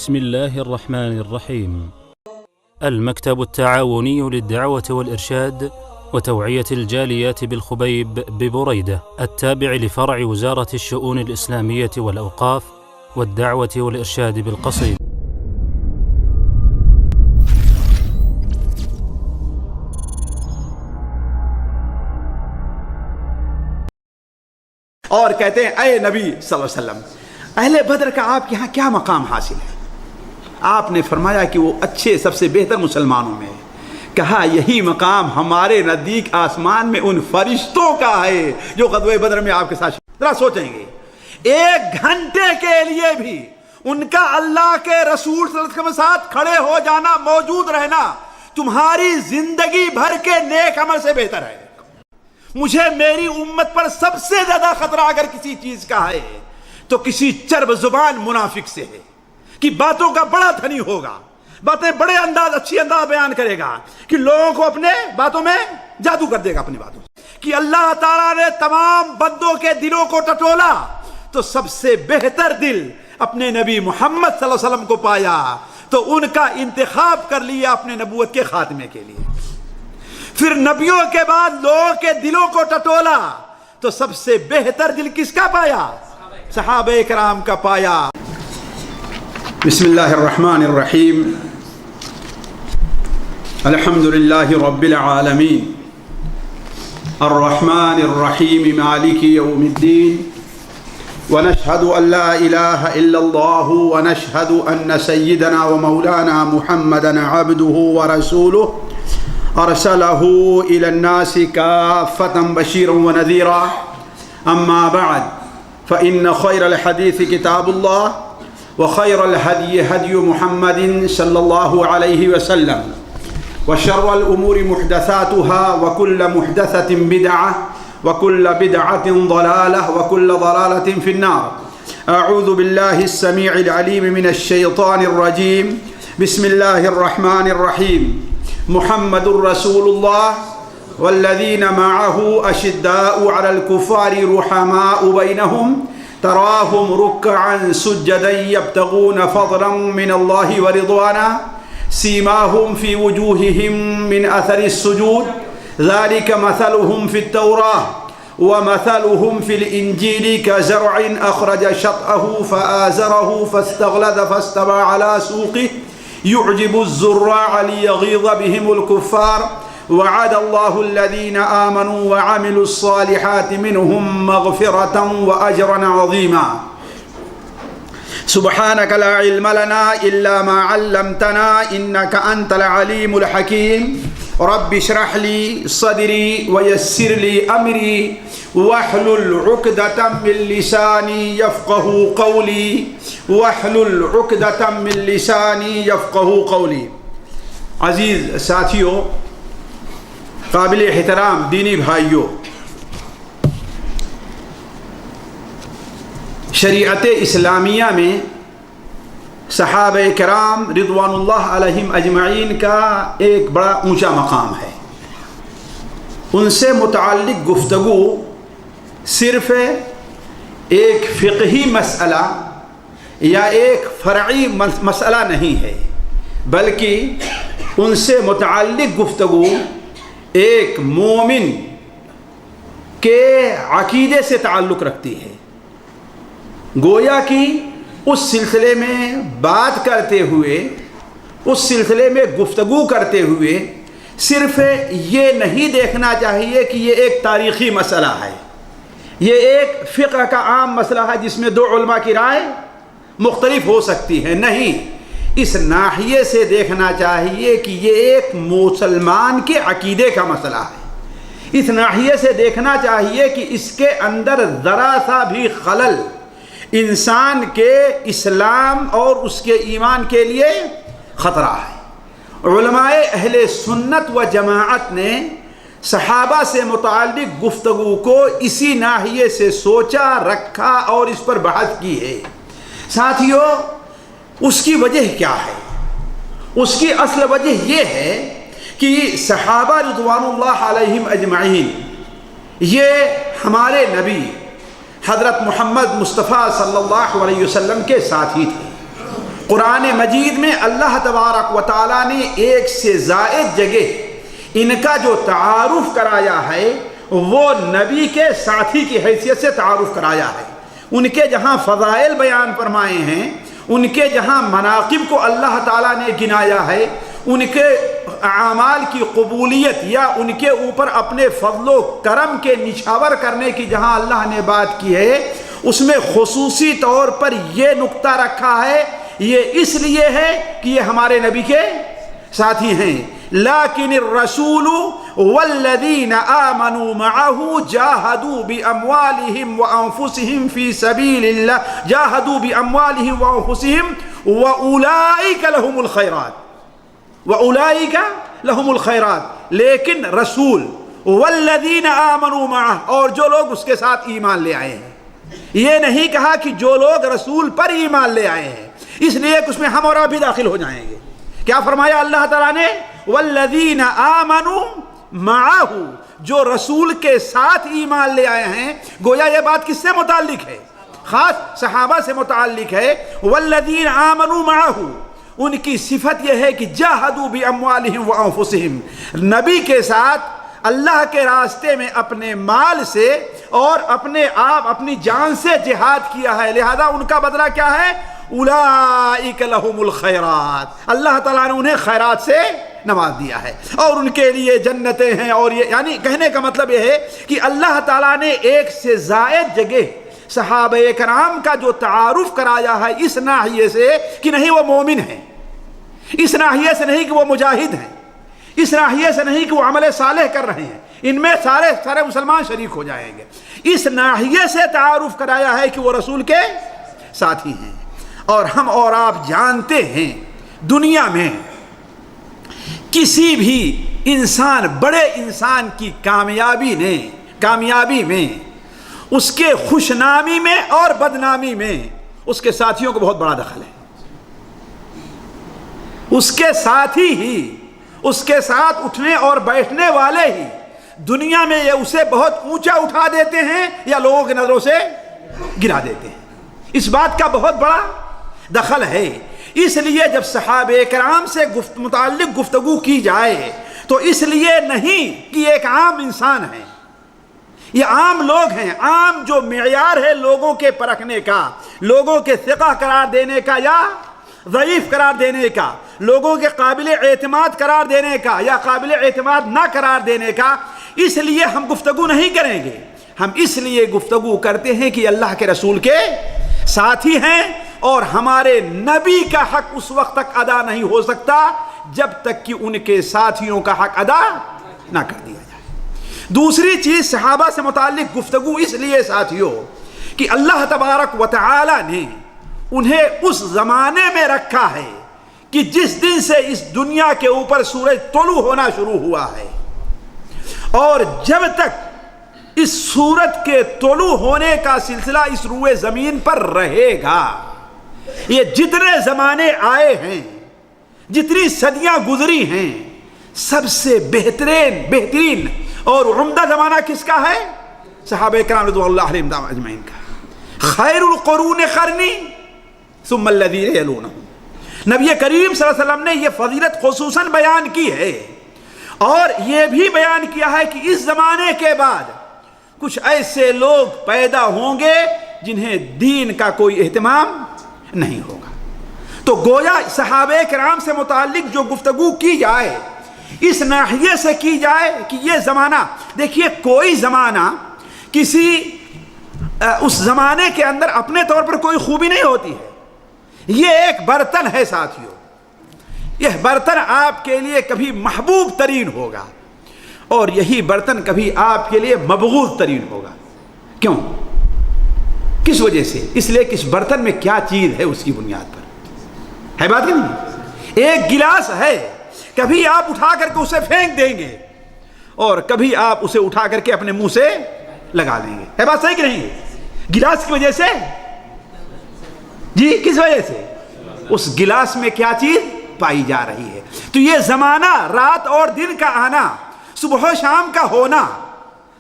بسم الله الرحمن الرحيم. المكتب التعاوني للدعوة والإرشاد وتوعية الجاليات بالخبيب ببريدة التابع لفرع وزارة الشؤون الإسلامية والأوقاف والدعوة والإرشاد بالقصيم. اور کہتے ہیں اے نبی صلی اللہ علیہ وسلم، اہل بدر کا آپ کے ہاں کیا مقام حاصل ہے؟ آپ نے فرمایا کہ وہ اچھے سب سے بہتر مسلمانوں میں ہے۔ کہا یہی مقام ہمارے نزدیک آسمان میں ان فرشتوں کا ہے جو غزوہ بدر میں آپ کے ساتھ ذرا سوچیں گے، ایک گھنٹے کے لیے بھی ان کا اللہ کے رسول صلی اللہ علیہ وسلم کے ساتھ کھڑے ہو جانا، موجود رہنا تمہاری زندگی بھر کے نیک عمل سے بہتر ہے۔ مجھے میری امت پر سب سے زیادہ خطرہ اگر کسی چیز کا ہے تو کسی چرب زبان منافق سے ہے کہ باتوں کا بڑا دھنی ہوگا، باتیں بڑے انداز اچھی انداز بیان کرے گا کہ لوگوں کو اپنے باتوں میں جادو کر دے گا اپنی باتوں سے، کہ اللہ تعالیٰ نے تمام بندوں کے دلوں کو ٹٹولا تو سب سے بہتر دل اپنے نبی محمد صلی اللہ علیہ وسلم کو پایا تو ان کا انتخاب کر لیا اپنے نبوت کے خاتمے کے لیے۔ پھر نبیوں کے بعد لوگوں کے دلوں کو ٹٹولا تو سب سے بہتر دل کس کا پایا؟ صحابہ کرام کا پایا۔ بسم اللہ الرحمن الرحیم، الحمد للہ رب العالمین، الرحمن الرحیم، مالک یوم الدین، ونشہد ان لا الہ الا اللہ ونشہد ان سیدنا ومولانا محمدا عبدہ ورسولہ ارسلہ الی الناس کافۃ بشیرا ونذیرا، اما بعد فإن خیر الحدیث کتاب اللہ وخیر الہدی ہدی محمد صلی اللہ علیہ وسلم وشر الامور محدثاتها وكل محدثة بدعة وكل بدعة ضلالة وكل ضلالة في النار۔ اعوذ باللہ السمیع العلیم من الشیطان الرجیم، بسم اللہ الرحمن الرحیم۔ محمد رسول اللہ والذین معه اشداء على الكفار رحماء بینہم تراہم رکعا سجدا یبتغون فضلا من اللہ ورضوانا سیماہم فی وجوہہم من اثر السجود ذلك مثلهم في التوراة ومثلهم في الإنجيل كزرع أخرج شطأه فآزره فاستغلظ فاستوى على سوقه يعجب الزراع ليغيظ بهم الكفار وعد الله الذين آمنوا وعملوا الصالحات منهم مغفرة وأجرا عظيما۔ سبحانك لا علم لنا إلا ما علمتنا إنك أنت العليم الحكيم۔ رب اشرح لي صدري ويسر لي أمري واحلل عقدة من لساني يفقه قولي واحلل عقدة من لساني يفقه قولي۔ عزیز ساتھیوں، قابل احترام دینی بھائیوں، شریعت اسلامیہ میں صحابہ کرام رضوان اللہ علیہم اجمعین کا ایک بڑا اونچا مقام ہے۔ ان سے متعلق گفتگو صرف ایک فقہی مسئلہ یا ایک فرعی مسئلہ نہیں ہے، بلکہ ان سے متعلق گفتگو ایک مومن کے عقیدے سے تعلق رکھتی ہے۔ گویا کہ اس سلسلے میں بات کرتے ہوئے، اس سلسلے میں گفتگو کرتے ہوئے صرف یہ نہیں دیکھنا چاہیے کہ یہ ایک تاریخی مسئلہ ہے، یہ ایک فقہ کا عام مسئلہ ہے جس میں دو علماء کی رائے مختلف ہو سکتی ہے۔ نہیں، اس ناحیے سے دیکھنا چاہیے کہ یہ ایک مسلمان کے عقیدے کا مسئلہ ہے۔ اس ناحیے سے دیکھنا چاہیے کہ اس کے اندر ذرا سا بھی خلل انسان کے اسلام اور اس کے ایمان کے لیے خطرہ ہے۔ علماء اہل سنت و جماعت نے صحابہ سے متعلق گفتگو کو اسی ناحیے سے سوچا، رکھا اور اس پر بحث کی ہے۔ ساتھیوں، اس کی وجہ کیا ہے؟ اس کی اصل وجہ یہ ہے کہ صحابہ رضوان اللہ علیہم اجمعین یہ ہمارے نبی حضرت محمد مصطفیٰ صلی اللہ علیہ وسلم کے ساتھی تھے۔ قرآن مجید میں اللہ تبارک و تعالیٰ نے ایک سے زائد جگہ ان کا جو تعارف کرایا ہے وہ نبی کے ساتھی کی حیثیت سے تعارف کرایا ہے. ان کے جہاں فضائل بیان فرمائے ہیں، ان کے جہاں مناقب کو اللہ تعالیٰ نے گنایا ہے، ان کے اعمال کی قبولیت یا ان کے اوپر اپنے فضل و کرم کے نچھاور کرنے کی جہاں اللہ نے بات کی ہے، اس میں خصوصی طور پر یہ نقطہ رکھا ہے. یہ اس لیے ہے کہ یہ ہمارے نبی کے ساتھی ہیں. لیکن الرسول والذین آمنوا معه جاہدوا باموالہم وانفسہم فی سبیل اللہ، جاہدوا باموالہم وانفسہم واولئک لہم الخیرات، واولئک لہم الخیرات. لیکن رسول والذین آمنوا معه، اور جو لوگ اس کے ساتھ ایمان لے آئے ہیں. یہ نہیں کہا کہ جو لوگ رسول پر ایمان لے آئے ہیں، اس لیے کہ اس میں ہم اور آپ بھی داخل ہو جائیں گے. کیا فرمایا اللہ تعالیٰ نے؟ والذین آمنوا معہ، جو رسول کے ساتھ ایمان لے آئے ہیں. گویا یہ بات کس سے متعلق ہے؟ خاص صحابہ سے متعلق ہے. والذین آمنوا معہ، ان کی صفت یہ ہے کہ جاہدوا باموالہم وانفسہم، نبی کے ساتھ اللہ کے راستے میں اپنے مال سے اور اپنے آپ اپنی جان سے جہاد کیا ہے. لہذا ان کا بدلہ کیا ہے؟ اولئک لہم الخیرات، اللہ تعالیٰ نے انہیں خیرات سے نواز دیا ہے اور ان کے لیے جنتیں ہیں. اور یہ یعنی کہنے کا مطلب یہ ہے کہ اللہ تعالیٰ نے ایک سے زائد جگہ صحابہ کرام کا جو تعارف کرایا ہے اس ناحیے سے کہ نہیں وہ مومن ہیں، اس ناحیے سے نہیں کہ وہ مجاہد ہیں، اس ناحیے سے نہیں کہ وہ عمل صالح کر رہے ہیں، ان میں سارے مسلمان شریک ہو جائیں گے. اس ناحیے سے تعارف کرایا ہے کہ وہ رسول کے ساتھی ہیں. اور ہم اور آپ جانتے ہیں دنیا میں کسی بھی انسان، بڑے انسان کی کامیابی میں، اس کے خوشنامی میں اور بدنامی میں اس کے ساتھیوں کو بہت بڑا دخل ہے. اس کے ساتھی ہی، اس کے ساتھ اٹھنے اور بیٹھنے والے ہی دنیا میں یہ اسے بہت اونچا اٹھا دیتے ہیں یا لوگوں کی نظروں سے گرا دیتے ہیں. اس بات کا بہت بڑا دخل ہے. اس لیے جب صحابہ کرام سے متعلق گفتگو کی جائے تو اس لیے نہیں کہ ایک عام انسان ہے، یہ عام لوگ ہیں. عام جو معیار ہے لوگوں کے پرکھنے کا، لوگوں کے ثقہ قرار دینے کا یا ضعیف قرار دینے کا، لوگوں کے قابل اعتماد قرار دینے کا یا قابل اعتماد نہ قرار دینے کا، اس لیے ہم گفتگو نہیں کریں گے. ہم اس لیے گفتگو کرتے ہیں کہ اللہ کے رسول کے ساتھی ہیں اور ہمارے نبی کا حق اس وقت تک ادا نہیں ہو سکتا جب تک کہ ان کے ساتھیوں کا حق ادا نہ کر دیا جائے. دوسری چیز صحابہ سے متعلق گفتگو اس لیے ساتھیوں کہ اللہ تبارک و تعالی نے انہیں اس زمانے میں رکھا ہے کہ جس دن سے اس دنیا کے اوپر سورج طلوع ہونا شروع ہوا ہے اور جب تک اس سورج کے طلوع ہونے کا سلسلہ اس روئے زمین پر رہے گا، یہ جتنے زمانے آئے ہیں، جتنی صدیاں گزری ہیں، سب سے بہترین اور عمدہ زمانہ کس کا ہے؟ صحابہ کرام رضوان اللہ علیہم اجمعین کا. خیر القرون قرنی ثم الذین یلونہم. نبی کریم صلی اللہ علیہ وسلم نے یہ فضیلت خصوصاً بیان کی ہے اور یہ بھی بیان کیا ہے کہ اس زمانے کے بعد کچھ ایسے لوگ پیدا ہوں گے جنہیں دین کا کوئی اہتمام نہیں ہوگا. تو گویا صحابہ کرام سے متعلق جو گفتگو کی جائے اس ناحیے سے کی جائے کہ یہ زمانہ، دیکھیے کوئی زمانہ کسی اس زمانے کے اندر اپنے طور پر کوئی خوبی نہیں ہوتی ہے. یہ ایک برتن ہے ساتھیوں، یہ برتن آپ کے لیے کبھی محبوب ترین ہوگا اور یہی برتن کبھی آپ کے لیے مبغوض ترین ہوگا. کیوں؟ کس وجہ سے؟ اس لیے کہ اس برتن میں کیا چیز ہے اس کی بنیاد پر ہے بات نہیں. ایک گلاس ہے، کبھی آپ اٹھا کر کے اسے پھینک دیں گے اور کبھی آپ اسے اٹھا کر کے اپنے منہ سے لگا لیں گے. ہے بات صحیح کہ نہیں؟ گلاس کی وجہ سے، جی کس وجہ سے؟ اس گلاس میں کیا چیز پائی جا رہی ہے. تو یہ زمانہ، رات اور دن کا آنا، صبح و شام کا ہونا،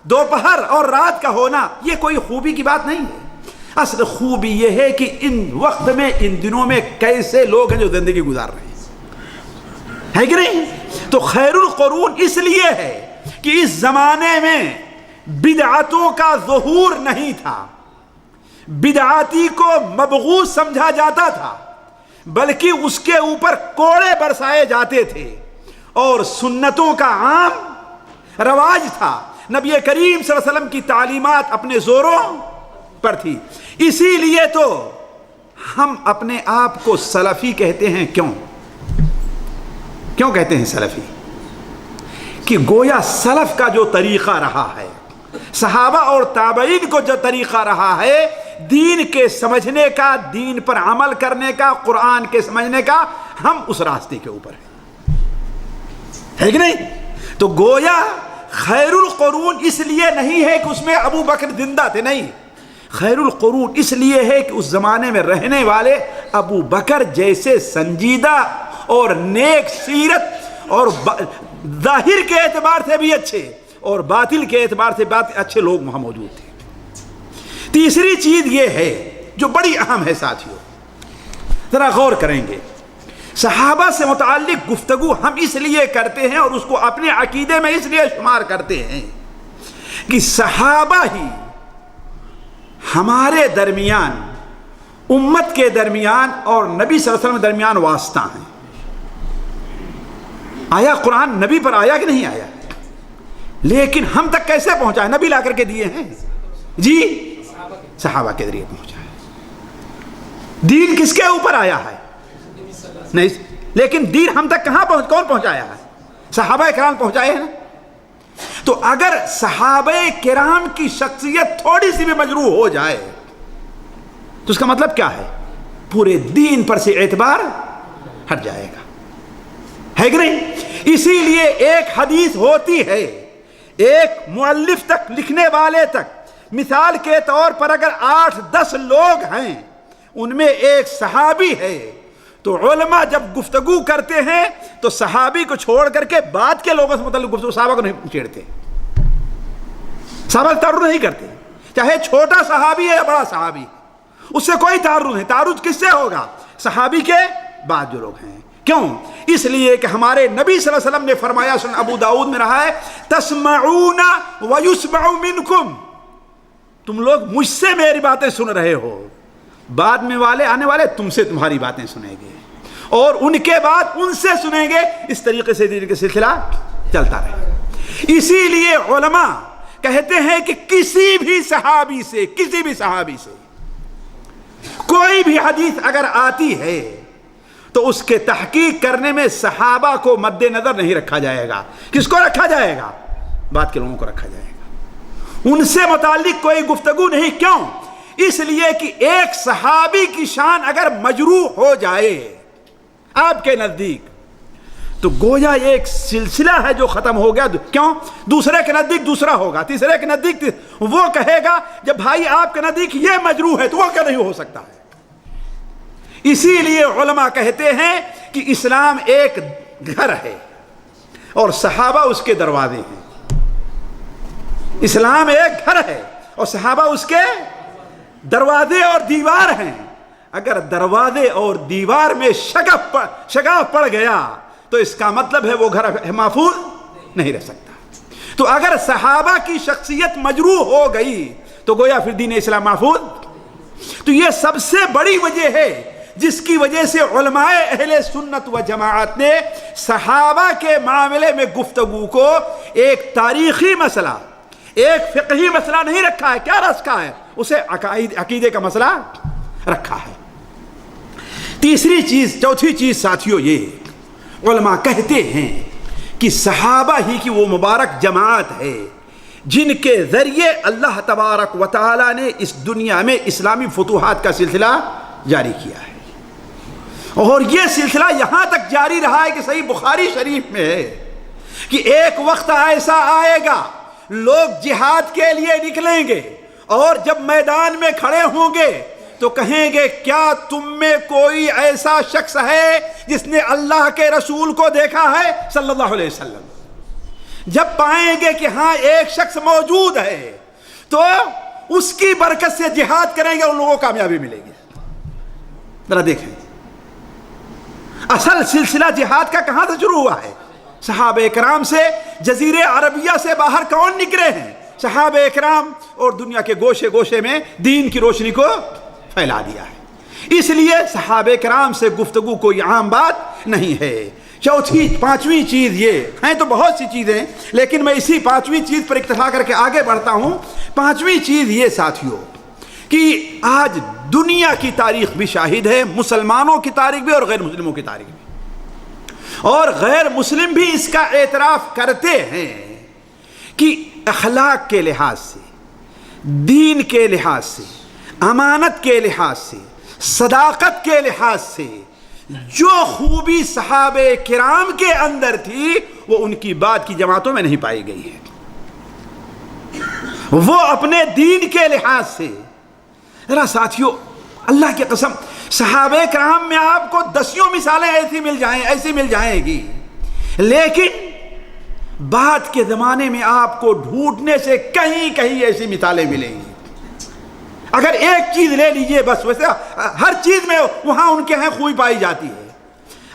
دوپہر اور رات کا ہونا، یہ کوئی خوبی کی بات نہیں ہے. اصل خوبی یہ ہے کہ ان وقت میں ان دنوں میں کیسے لوگ ہیں جو زندگی گزار رہے ہیں، ہے کہ نہیں؟ تو خیر القرون اس لیے ہے کہ اس زمانے میں بدعتوں کا ظہور نہیں تھا، بدعاتی کو مبغوض سمجھا جاتا تھا، بلکہ اس کے اوپر کوڑے برسائے جاتے تھے، اور سنتوں کا عام رواج تھا۔ نبی کریم صلی اللہ علیہ وسلم کی تعلیمات اپنے زوروں پر تھی، اسی لیے تو ہم اپنے آپ کو سلفی کہتے ہیں۔ کیوں کہتے ہیں سلفی؟ کہ گویا سلف کا جو طریقہ رہا ہے، صحابہ اور تابعین کو جو طریقہ رہا ہے دین کے سمجھنے کا، دین پر عمل کرنے کا، قرآن کے سمجھنے کا، ہم اس راستے کے اوپر ہیں، ہے کہ نہیں؟ تو گویا خیر القرون اس لیے نہیں ہے کہ اس میں ابو بکر زندہ تھے، نہیں، خیر القرون اس لیے ہے کہ اس زمانے میں رہنے والے ابو بکر جیسے سنجیدہ اور نیک سیرت اور ظاہر کے اعتبار سے بھی اچھے اور باطل کے اعتبار سے اچھے لوگ وہاں موجود تھے۔ تیسری چیز یہ ہے جو بڑی اہم ہے ساتھیوں، ذرا غور کریں گے، صحابہ سے متعلق گفتگو ہم اس لیے کرتے ہیں اور اس کو اپنے عقیدے میں اس لیے شمار کرتے ہیں کہ صحابہ ہی ہمارے درمیان، امت کے درمیان اور نبی صلی اللہ علیہ وسلم کے درمیان واسطہ ہیں۔ آیا قرآن نبی پر آیا کہ نہیں آیا؟ لیکن ہم تک کیسے پہنچا ہے؟ نبی لا کر کے دیے ہیں جی، صحابہ کے ذریعے پہنچا ہے۔ دین کس کے اوپر آیا ہے؟ نہیں، لیکن دین ہم تک کون پہنچایا ہے؟ صحابہ کرام پہنچائے ہیں نا۔ تو اگر صحابہ کرام کی شخصیت تھوڑی سی بھی مجروح ہو جائے تو اس کا مطلب کیا ہے؟ پورے دین پر سے اعتبار ہٹ جائے گا، ہے کہ نہیں؟ اسی لیے ایک حدیث ہوتی ہے، ایک مؤلف تک، لکھنے والے تک، مثال کے طور پر اگر 8-10 لوگ ہیں ان میں ایک صحابی ہے، تو علماء جب گفتگو کرتے ہیں تو صحابی کو چھوڑ کر کے بعد کے لوگوں سے متعلق گفتگو، صحابہ کو نہیں چھیڑتے، صحابہ تعارض نہیں کرتے، چاہے چھوٹا صحابی ہے یا بڑا صحابی، اس سے کوئی تعارض نہیں۔ تعارض کس سے ہوگا؟ صحابی کے بعد جو لوگ ہیں۔ کیوں؟ اس لیے کہ ہمارے نبی صلی اللہ علیہ وسلم نے فرمایا، سنن ابو داؤد میں رہا ہے، تسمعون ویسمع منکم، تم لوگ مجھ سے میری باتیں سن رہے ہو، بعد میں والے آنے والے تم سے تمہاری باتیں سنیں گے، اور ان کے بعد ان سے سنیں گے، اس طریقے سے دین کا سلسلہ چلتا رہے۔ اسی لیے علماء کہتے ہیں کہ کسی بھی صحابی سے کوئی بھی حدیث اگر آتی ہے تو اس کے تحقیق کرنے میں صحابہ کو مد نظر نہیں رکھا جائے گا۔ کس کو رکھا جائے گا؟ بعد کے لوگوں کو رکھا جائے گا، ان سے متعلق کوئی گفتگو نہیں۔ کیوں؟ اس لیے کہ ایک صحابی کی شان اگر مجروح ہو جائے آپ کے نزدیک تو گویا ایک سلسلہ ہے جو ختم ہو گیا۔ کیوں؟ دوسرے کے نزدیک دوسرا ہوگا، تیسرے کے نزدیک وہ کہے گا جب بھائی آپ کے نزدیک یہ مجروح ہے تو وہ کیا نہیں ہو سکتا ہے۔ اسی لیے علماء کہتے ہیں کہ اسلام ایک گھر ہے اور صحابہ اس کے دروازے ہیں۔ اسلام ایک گھر ہے اور صحابہ اس کے دروازے اور دیوار ہیں۔ اگر دروازے اور دیوار میں شگاف پڑ گیا تو اس کا مطلب ہے وہ گھر محفوظ نہیں رہ سکتا۔ تو اگر صحابہ کی شخصیت مجروح ہو گئی تو گویا پھر دین اسلام محفوظ۔ تو یہ سب سے بڑی وجہ ہے جس کی وجہ سے علماء اہل سنت و جماعت نے صحابہ کے معاملے میں گفتگو کو ایک تاریخی مسئلہ، ایک فقہی مسئلہ نہیں رکھا ہے۔ کیا رکھا ہے؟ اسے عقیدے کا مسئلہ رکھا ہے۔ چوتھی چیز ساتھیوں، یہ علماء کہتے ہیں کہ صحابہ ہی کی وہ مبارک جماعت ہے جن کے ذریعے اللہ تبارک و تعالی نے اس دنیا میں اسلامی فتوحات کا سلسلہ جاری کیا ہے، اور یہ سلسلہ یہاں تک جاری رہا ہے کہ صحیح بخاری شریف میں ہے کہ ایک وقت ایسا آئے گا لوگ جہاد کے لیے نکلیں گے اور جب میدان میں کھڑے ہوں گے تو کہیں گے کیا تم میں کوئی ایسا شخص ہے جس نے اللہ کے رسول کو دیکھا ہے صلی اللہ علیہ وسلم؟ جب پائیں گے کہ ہاں ایک شخص موجود ہے تو اس کی برکت سے جہاد کریں گے ان لوگوں کو کامیابی ملے گی. ذرا دیکھیں اصل سلسلہ جہاد کا کہاں سے شروع ہوا ہے؟ صحابہ اکرام سے. جزیرے عربیہ سے باہر کون نکلے ہیں؟ صحابہ اکرام. اور دنیا کے گوشے گوشے میں دین کی روشنی کو پھیلا دیا ہے. اس لیے صحابہ کرام سے گفتگو کوئی عام بات نہیں ہے. پانچویں چیز یہ ہیں تو بہت سی چیزیں، لیکن میں اسی پانچویں چیز پر اکتفا کر کے آگے بڑھتا ہوں. پانچویں چیز یہ ساتھیوں کہ آج دنیا کی تاریخ بھی شاہد ہے، مسلمانوں کی تاریخ بھی اور غیر مسلموں کی تاریخ بھی، اور غیر مسلم بھی اس کا اعتراف کرتے ہیں کہ اخلاق کے لحاظ سے، دین کے لحاظ سے، امانت کے لحاظ سے، صداقت کے لحاظ سے جو خوبی صحابہ کرام کے اندر تھی وہ ان کی بعد کی جماعتوں میں نہیں پائی گئی ہے. وہ اپنے دین کے لحاظ سے، ذرا ساتھیوں اللہ کی قسم صحابہ کرام میں آپ کو دسیوں مثالیں ایسی مل جائیں گی، لیکن بعد کے زمانے میں آپ کو ڈھونڈنے سے کہیں ایسی مثالیں ملیں گی. اگر ایک چیز لے لیجئے بس، ویسے ہر چیز میں وہاں ان کے ہیں خوبی پائی جاتی ہے.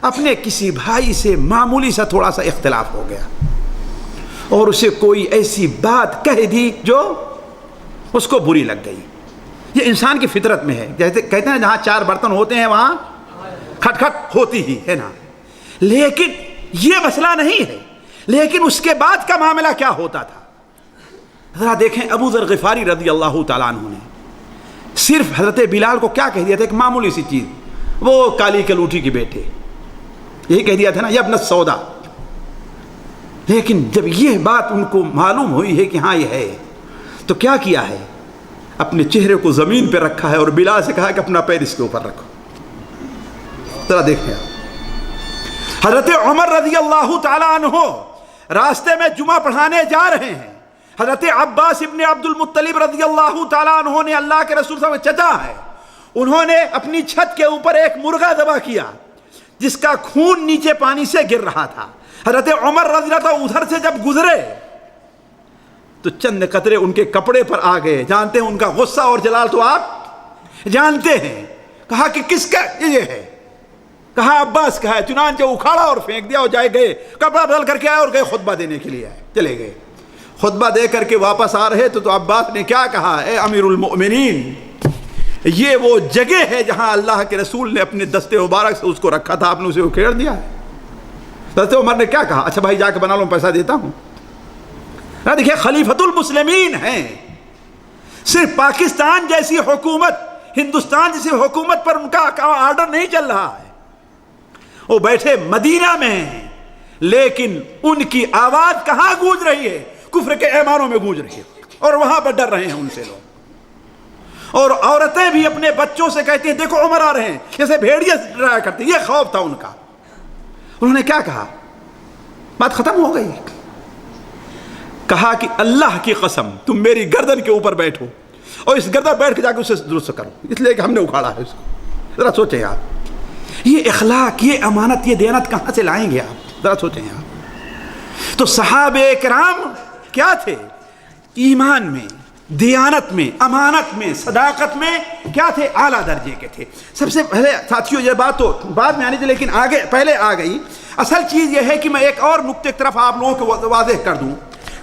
اپنے کسی بھائی سے معمولی سا تھوڑا سا اختلاف ہو گیا اور اسے کوئی ایسی بات کہہ دی جو اس کو بری لگ گئی. یہ انسان کی فطرت میں ہے. جیسے کہتے ہیں جہاں چار برتن ہوتے ہیں وہاں کھٹ کھٹ ہوتی ہی ہے نا. لیکن یہ مسئلہ نہیں ہے. لیکن اس کے بعد کا معاملہ کیا ہوتا تھا ذرا دیکھیں. ابو ذر غفاری رضی اللہ تعالیٰ عنہ نے صرف حضرت بلال کو کیا کہہ دیا تھا؟ ایک معمولی سی چیز، وہ کالی کلوٹھی کے بیٹے، یہی کہہ دیا تھا نا، یا ابن السودا. لیکن جب یہ بات ان کو معلوم ہوئی ہے کہ ہاں یہ ہے، تو کیا کیا ہے؟ اپنے چہرے کو زمین پہ رکھا ہے اور بلال سے کہا کہ اپنا پیر اس کے اوپر رکھو. ذرا دیکھیں حضرت عمر رضی اللہ تعالیٰ عنہ راستے میں جمعہ پڑھانے جا رہے ہیں. حضرت عباس ابن عبد المطلب رضی اللہ تعالیٰ عنہ نے اللہ کے رسول صلی اللہ علیہ وسلم چچا ہے، انہوں نے اپنی چھت کے اوپر ایک مرغا ذبح کیا جس کا خون نیچے پانی سے گر رہا تھا. حضرت عمر رضی اللہ عنہ ادھر سے جب گزرے تو چند قطرے ان کے کپڑے پر آ گئے. جانتے ہیں ان کا غصہ اور جلال تو آپ جانتے ہیں. کہا کہ کس کا یہ ہے؟ کہا عباس کا ہے. چنانچہ اکھاڑا اور پھینک دیا اور جائے گئے، کپڑا بدل کر کے آئے اور گئے خطبہ دینے کے لیے آئے. چلے گئے خطبہ دے کر کے واپس آ رہے تو عباس نے کیا کہا؟ اے امیر المؤمنین، یہ وہ جگہ ہے جہاں اللہ کے رسول نے اپنے دستے مبارک سے اس کو رکھا تھا، آپ نے اسے اکھیڑ دیا ہے. حضرت عمر نے کیا کہا؟ اچھا بھائی جا کے بنا لو، پیسہ دیتا ہوں. دیکھیں خلیفۃ المسلمین ہیں. صرف پاکستان جیسی حکومت، ہندوستان جیسی حکومت پر ان کا آرڈر نہیں چل رہا ہے. وہ بیٹھے مدینہ میں ہیں، لیکن ان کی آواز کہاں گونج رہی ہے؟ کفر کے ایمانوں میں گونج رہی ہے، اور وہاں پر ڈر رہے ہیں ان سے لوگ. اور عورتیں بھی اپنے بچوں سے کہتی ہیں دیکھو عمر آ رہے ہیں، جیسے بھیڑیے ڈرایا کرتے. یہ خوف تھا ان کا. انہوں نے کیا کہا؟ بات ختم ہو گئی. کہا کہ اللہ کی قسم تم میری گردن کے اوپر بیٹھو اور اس گردن بیٹھ کے جا کے اسے درست کرو، اس لیے کہ ہم نے اکھاڑا ہے اس کو. ذرا سوچیں آپ، یہ اخلاق، یہ امانت، یہ دیانت کہاں سے لائیں گے آپ؟ ذرا سوچیں آپ. تو صحابہ کرام کیا تھے؟ ایمان میں، دیانت میں، امانت میں، صداقت میں کیا تھے؟ اعلیٰ درجے کے تھے. سب سے پہلے ساتھیوں یہ بات تو بعد میں آنی تھی لیکن آگے پہلے آ گئی. اصل چیز یہ ہے کہ میں ایک اور نقطے کی طرف آپ لوگوں کو واضح کر دوں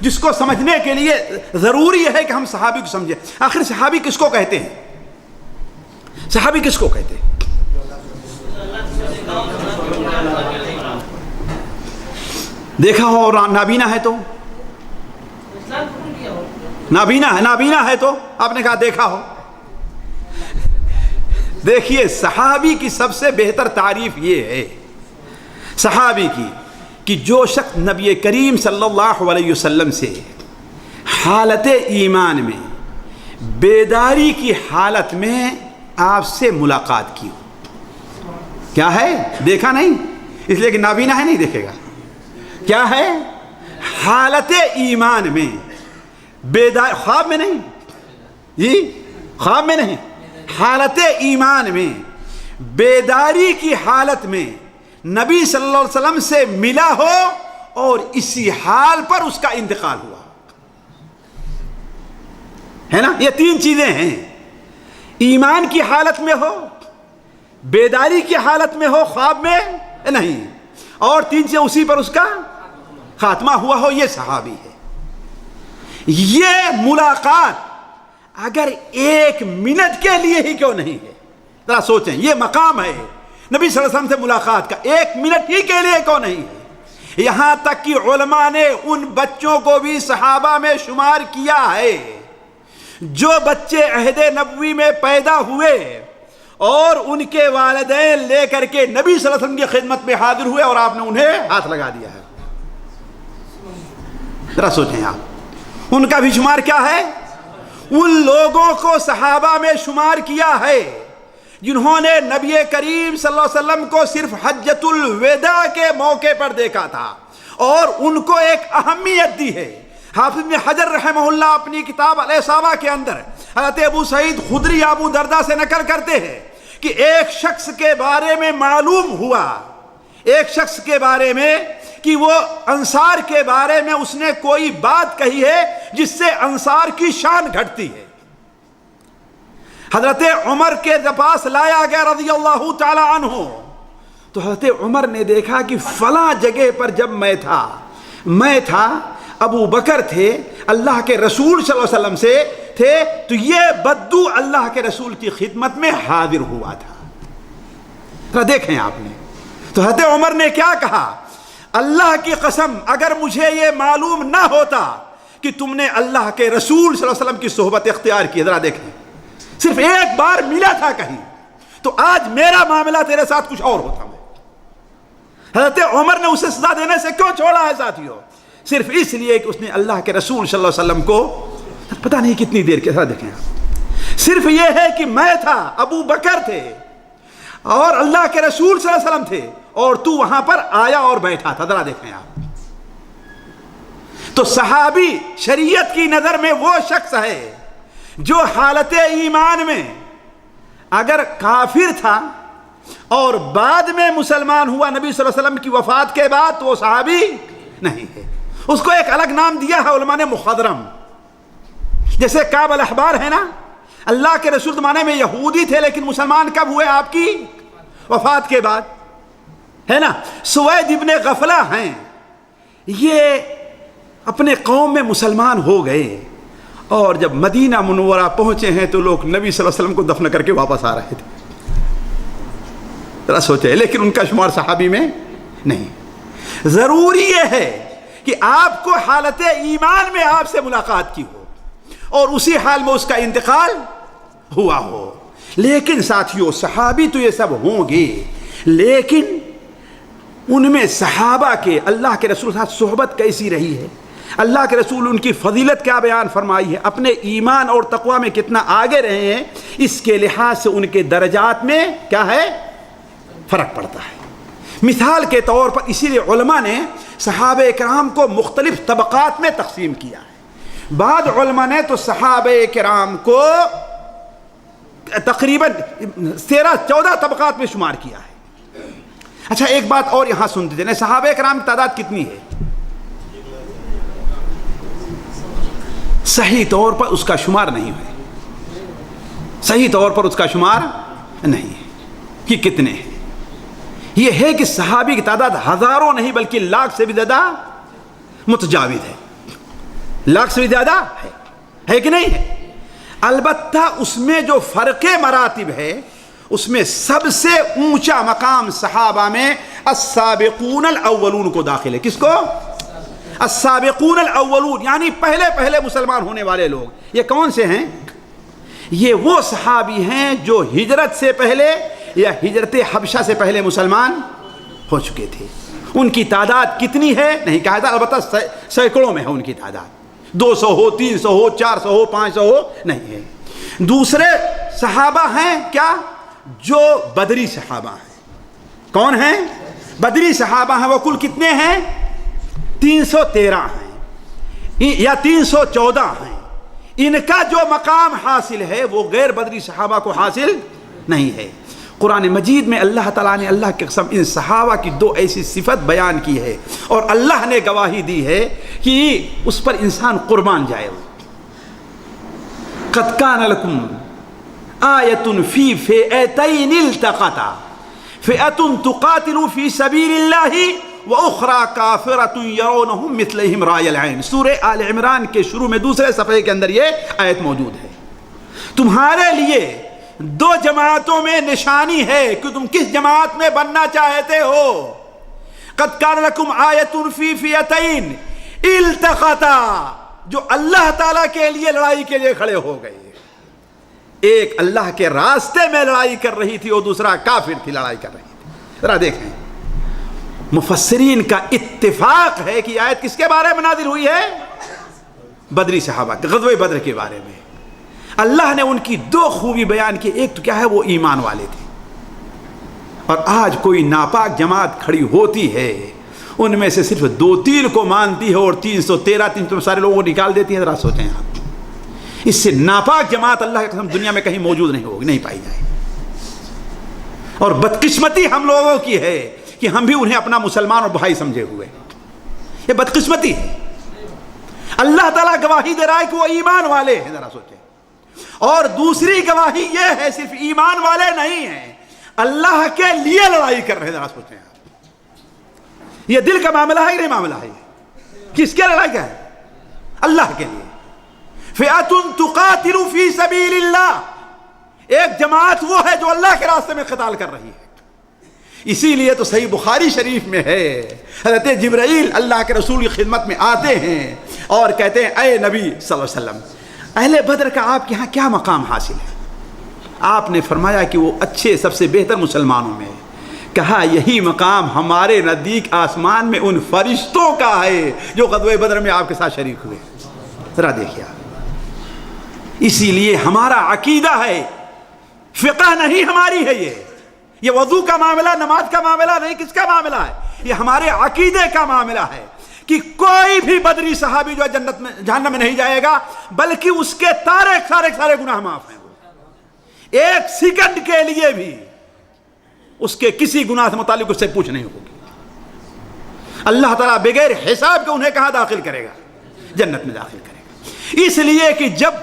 جس کو سمجھنے کے لیے ضروری ہے کہ ہم صحابی کو سمجھیں. آخر صحابی کس کو کہتے ہیں؟ صحابی کس کو کہتے ہیں؟ دیکھا ہو اور نابینا ہے تو نابینا ہے تو آپ نے کہا دیکھا ہو. دیکھیے صحابی کی سب سے بہتر تعریف یہ ہے صحابی کی کہ جو شخص نبی کریم صلی اللہ علیہ وسلم سے حالت ایمان میں، بیداری کی حالت میں آپ سے ملاقات کی ہو. کیا ہے؟ دیکھا نہیں، اس لیے کہ نابینا ہے نہیں دیکھے گا. کیا ہے؟ حالت ایمان میں بیدار، خواب میں نہیں، یہ خواب میں نہیں، حالت ایمان میں بیداری کی حالت میں نبی صلی اللہ علیہ وسلم سے ملا ہو اور اسی حال پر اس کا انتقال ہوا. ہے نا. یہ تین چیزیں ہیں, ایمان کی حالت میں ہو, بیداری کی حالت میں ہو, خواب میں نہیں, اور تین چیزیں اسی پر اس کا خاتمہ ہوا ہو, یہ صحابی ہے. یہ ملاقات اگر 1 منٹ کے لیے ہی کیوں نہیں ہے, ذرا سوچیں, یہ مقام ہے نبی صلی اللہ علیہ وسلم سے ملاقات کا, 1 منٹ ہی کے لیے کیوں نہیں ہے. یہاں تک کہ علماء نے ان بچوں کو بھی صحابہ میں شمار کیا ہے جو بچے عہد نبوی میں پیدا ہوئے اور ان کے والدین لے کر کے نبی صلی اللہ علیہ وسلم کی خدمت میں حاضر ہوئے اور آپ نے انہیں ہاتھ لگا دیا ہے. ذرا سوچیں آپ, ان کا بھی شمار کیا ہے؟ ان لوگوں کو صحابہ میں شمار کیا ہے جنہوں نے نبی کریم صلی اللہ علیہ وسلم کو صرف حجۃ الوداع کے موقع پر دیکھا تھا اور ان کو ایک اہمیت دی ہے. حافظ ابن حجر رحمہ اللہ اپنی کتاب الاصابہ کے اندر حضرت ابو سعید خدری ابو درداء سے نقل کرتے ہیں کہ ایک شخص کے بارے میں معلوم ہوا, ایک شخص کے بارے میں کہ وہ انصار کے بارے میں اس نے کوئی بات کہی ہے جس سے انصار کی شان گھٹتی ہے. حضرت عمر کے پاس لایا گیا رضی اللہ تعالی عنہ, تو حضرت عمر نے دیکھا کہ فلاں جگہ پر جب میں تھا, ابو بکر تھے, اللہ کے رسول صلی اللہ علیہ وسلم سے تھے, تو یہ بدو اللہ کے رسول کی خدمت میں حاضر ہوا تھا. ذرا دیکھیں آپ نے, تو حضرت عمر نے کیا کہا, اللہ کی قسم اگر مجھے یہ معلوم نہ ہوتا کہ تم نے اللہ کے رسول صلی اللہ علیہ وسلم کی صحبت اختیار کی, ذرا دیکھیں, صرف ایک بار ملا تھا کہیں, تو آج میرا معاملہ تیرے ساتھ کچھ اور ہوتا. حضرت عمر نے اسے سزا دینے سے کیوں چھوڑا ہے ساتھیوں؟ صرف اس لیے کہ اس نے اللہ کے رسول صلی اللہ علیہ وسلم کو پتہ نہیں کتنی دیر کے ساتھ دیکھیں آپ, صرف یہ ہے کہ میں تھا, ابو بکر تھے اور اللہ کے رسول صلی اللہ علیہ وسلم تھے, اور تو وہاں پر آیا اور بیٹھا تھا. ذرا دیکھیں آپ, تو صحابی شریعت کی نظر میں وہ شخص ہے جو حالت ایمان میں اگر کافر تھا اور بعد میں مسلمان ہوا نبی صلی اللہ علیہ وسلم کی وفات کے بعد, تو وہ صحابی نہیں ہے. اس کو ایک الگ نام دیا ہے علماء نے, مخضرم. جیسے کعب الاحبار ہے نا, اللہ کے رسول زمانے میں یہودی تھے لیکن مسلمان کب ہوئے؟ آپ کی وفات کے بعد, ہے نا. سوید ابن غفلہ ہیں, یہ اپنے قوم میں مسلمان ہو گئے اور جب مدینہ منورہ پہنچے ہیں تو لوگ نبی صلی اللہ علیہ وسلم کو دفن کر کے واپس آ رہے تھے. ذرا سوچے, لیکن ان کا شمار صحابی میں نہیں. ضروری یہ ہے کہ آپ کو حالت ایمان میں آپ سے ملاقات کی ہو اور اسی حال میں اس کا انتقال ہوا ہو. لیکن ساتھیوں, صحابی تو یہ سب ہوں گے, لیکن ان میں صحابہ کے اللہ کے رسول کے ساتھ صحبت کیسی رہی ہے, اللہ کے رسول ان کی فضیلت کیا بیان فرمائی ہے, اپنے ایمان اور تقوی میں کتنا آگے رہے ہیں, اس کے لحاظ سے ان کے درجات میں کیا ہے, فرق پڑتا ہے. مثال کے طور پر اسی لیے علماء نے صحابہ کرام کو مختلف طبقات میں تقسیم کیا ہے. بعض علماء نے تو صحابہ کرام کو تقریباً 13-14 طبقات میں شمار کیا ہے. اچھا ایک بات اور یہاں سنتے تھے, صحابہ کرام کی تعداد کتنی ہے؟ صحیح طور پر اس کا شمار نہیں ہے, صحیح طور پر اس کا شمار نہیں ہے کہ کتنے ہیں. یہ ہے کہ صحابی کی تعداد ہزاروں نہیں بلکہ لاکھ سے بھی زیادہ متجاوز ہے, لاکھ سے بھی زیادہ ہے کہ نہیں ہے. البتہ اس میں جو فرق مراتب ہے اس میں سب سے اونچا مقام صحابہ میں السابقون الاولون کو داخل ہے. کس کو؟ السابقون الاولون, یعنی پہلے مسلمان ہونے والے لوگ. یہ کون سے ہیں؟ یہ وہ صحابی ہیں جو ہجرت سے پہلے یا ہجرت حبشہ سے پہلے مسلمان ہو چکے تھے. ان کی تعداد کتنی ہے نہیں کہا تھا, البتہ سینکڑوں میں ہے ان کی تعداد, 200 ہو, 300 ہو, 400 ہو, 500 ہو نہیں ہے. دوسرے صحابہ ہیں کیا جو بدری صحابہ ہیں. کون ہیں؟ بدری صحابہ ہیں. وہ کل کتنے ہیں؟ 313 ہیں یا 314 ہیں. ان کا جو مقام حاصل ہے وہ غیر بدری صحابہ کو حاصل نہیں ہے. قرآن مجید میں اللہ تعالیٰ نے اللہ کی قسم ان صحابہ کی 2 ایسی صفت بیان کی ہے اور اللہ نے گواہی دی ہے کہ اس پر انسان قربان جائے. قد کان لکم آیۃ فی فئتین التقطا فئۃ تقاتل فی سبیل اللہ وَأُخْرَى كَافِرَةٌ يَرَوْنَهُمْ مِثْلَهِمْ رَأْيَ الْعَيْنِ. سورہ آل عمران کے شروع میں دوسرے صفحے کے اندر یہ آیت موجود ہے. تمہارے لیے دو جماعتوں میں نشانی ہے کہ تم کس جماعت میں بننا چاہتے ہو. قَدْ كَانَ لَكُمْ آیَةٌ فِي فِئَتَيْنِ الْتَقَطَا, جو اللہ تعالیٰ کے لیے لڑائی کے لیے کھڑے ہو گئے. ایک اللہ کے راستے میں لڑائی کر رہی تھی اور دوسرا کافر تھی لڑائی کر رہی تھی. ذرا دیکھیں, مفسرین کا اتفاق ہے کہ آیت کس کے بارے میں نازل ہوئی ہے؟ بدری صحابہ, غزوہ بدر کے بارے میں. اللہ نے ان کی دو خوبی بیان کی. ایک تو کیا ہے, وہ ایمان والے تھے. اور آج کوئی ناپاک جماعت کھڑی ہوتی ہے, ان میں سے صرف 2-3 کو مانتی ہے اور 313 سارے لوگوں کو نکال دیتی ہے. ذرا سوچیں آپ, اس سے ناپاک جماعت اللہ کی قسم دنیا میں کہیں موجود نہیں ہوگی, نہیں پائی جائے. اور بدقسمتی ہم لوگوں کی ہے کہ ہم بھی انہیں اپنا مسلمان اور بھائی سمجھے ہوئے. یہ بدقسمتی ہے. اللہ تعالیٰ گواہی دے رہا ہے کہ وہ ایمان والے ہیں. ذرا سوچیں. اور دوسری گواہی یہ ہے صرف ایمان والے نہیں ہیں, اللہ کے لیے لڑائی کر رہے ہیں. ذرا سوچیں آپ, یہ دل کا معاملہ ہے کہ نہیں معاملہ ہے؟ کس کے لڑائی کا ہے؟ اللہ کے لیے. فئۃ تقاتل فی سبیل اللہ, ایک جماعت وہ ہے جو اللہ کے راستے میں قتال کر رہی ہے. اسی لیے تو صحیح بخاری شریف میں ہے, حضرت جبرائیل اللہ کے رسول کی خدمت میں آتے ہیں اور کہتے ہیں اے نبی صلی اللہ علیہ وسلم, اہل بدر کا آپ کے ہاں کیا مقام حاصل ہے؟ آپ نے فرمایا کہ وہ اچھے سب سے بہتر مسلمانوں میں. کہا یہی مقام ہمارے نزدیک آسمان میں ان فرشتوں کا ہے جو غزوہ بدر میں آپ کے ساتھ شریک ہوئے. ذرا دیکھیے, اسی لیے ہمارا عقیدہ ہے, فقہ نہیں ہماری ہے. یہ وضو کا معاملہ, نماز کا معاملہ نہیں. کس کا معاملہ ہے؟ یہ ہمارے عقیدے کا معاملہ ہے کہ کوئی بھی بدری صحابی جو جنت میں جہنم میں نہیں جائے گا, بلکہ اس کے سارے گناہ معاف ہیں. ایک سیکنڈ کے لیے بھی اس کے کسی گناہ سے متعلق اس سے پوچھ نہیں ہوگی. اللہ تعالیٰ بغیر حساب کے انہیں کہاں داخل کرے گا؟ جنت میں داخل کرے گا. اس لیے کہ جب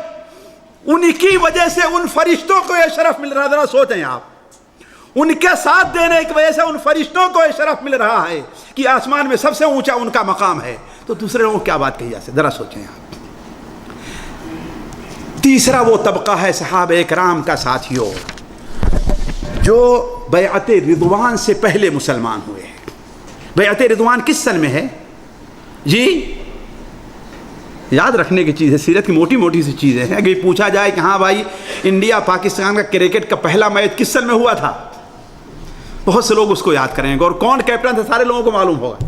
ان کی وجہ سے ان فرشتوں کو یہ شرف مل رہا, ذرا سوچیں آپ, ان کے ساتھ دینے کی وجہ سے ان فرشتوں کو یہ شرف مل رہا ہے کہ آسمان میں سب سے اونچا ان کا مقام ہے, تو دوسرے لوگوں کو کیا بات کہی جا سکتی؟ ذرا سوچیں آپ. تیسرا وہ طبقہ ہے صحابہ کرام کا ساتھیوں جو بیعت رضوان سے پہلے مسلمان ہوئے ہیں. بیعت رضوان کس سن میں ہے جی؟ یاد رکھنے کی چیز ہے, سیرت کی موٹی موٹی سی چیزیں ہیں. اگر پوچھا جائے کہ ہاں بھائی انڈیا پاکستان کا کرکٹ کا پہلا میچ کس سن میں ہوا تھا, بہت سے لوگ اس کو یاد کریں گے. اور کون کیپٹن تھا سارے لوگوں کو معلوم ہوگا,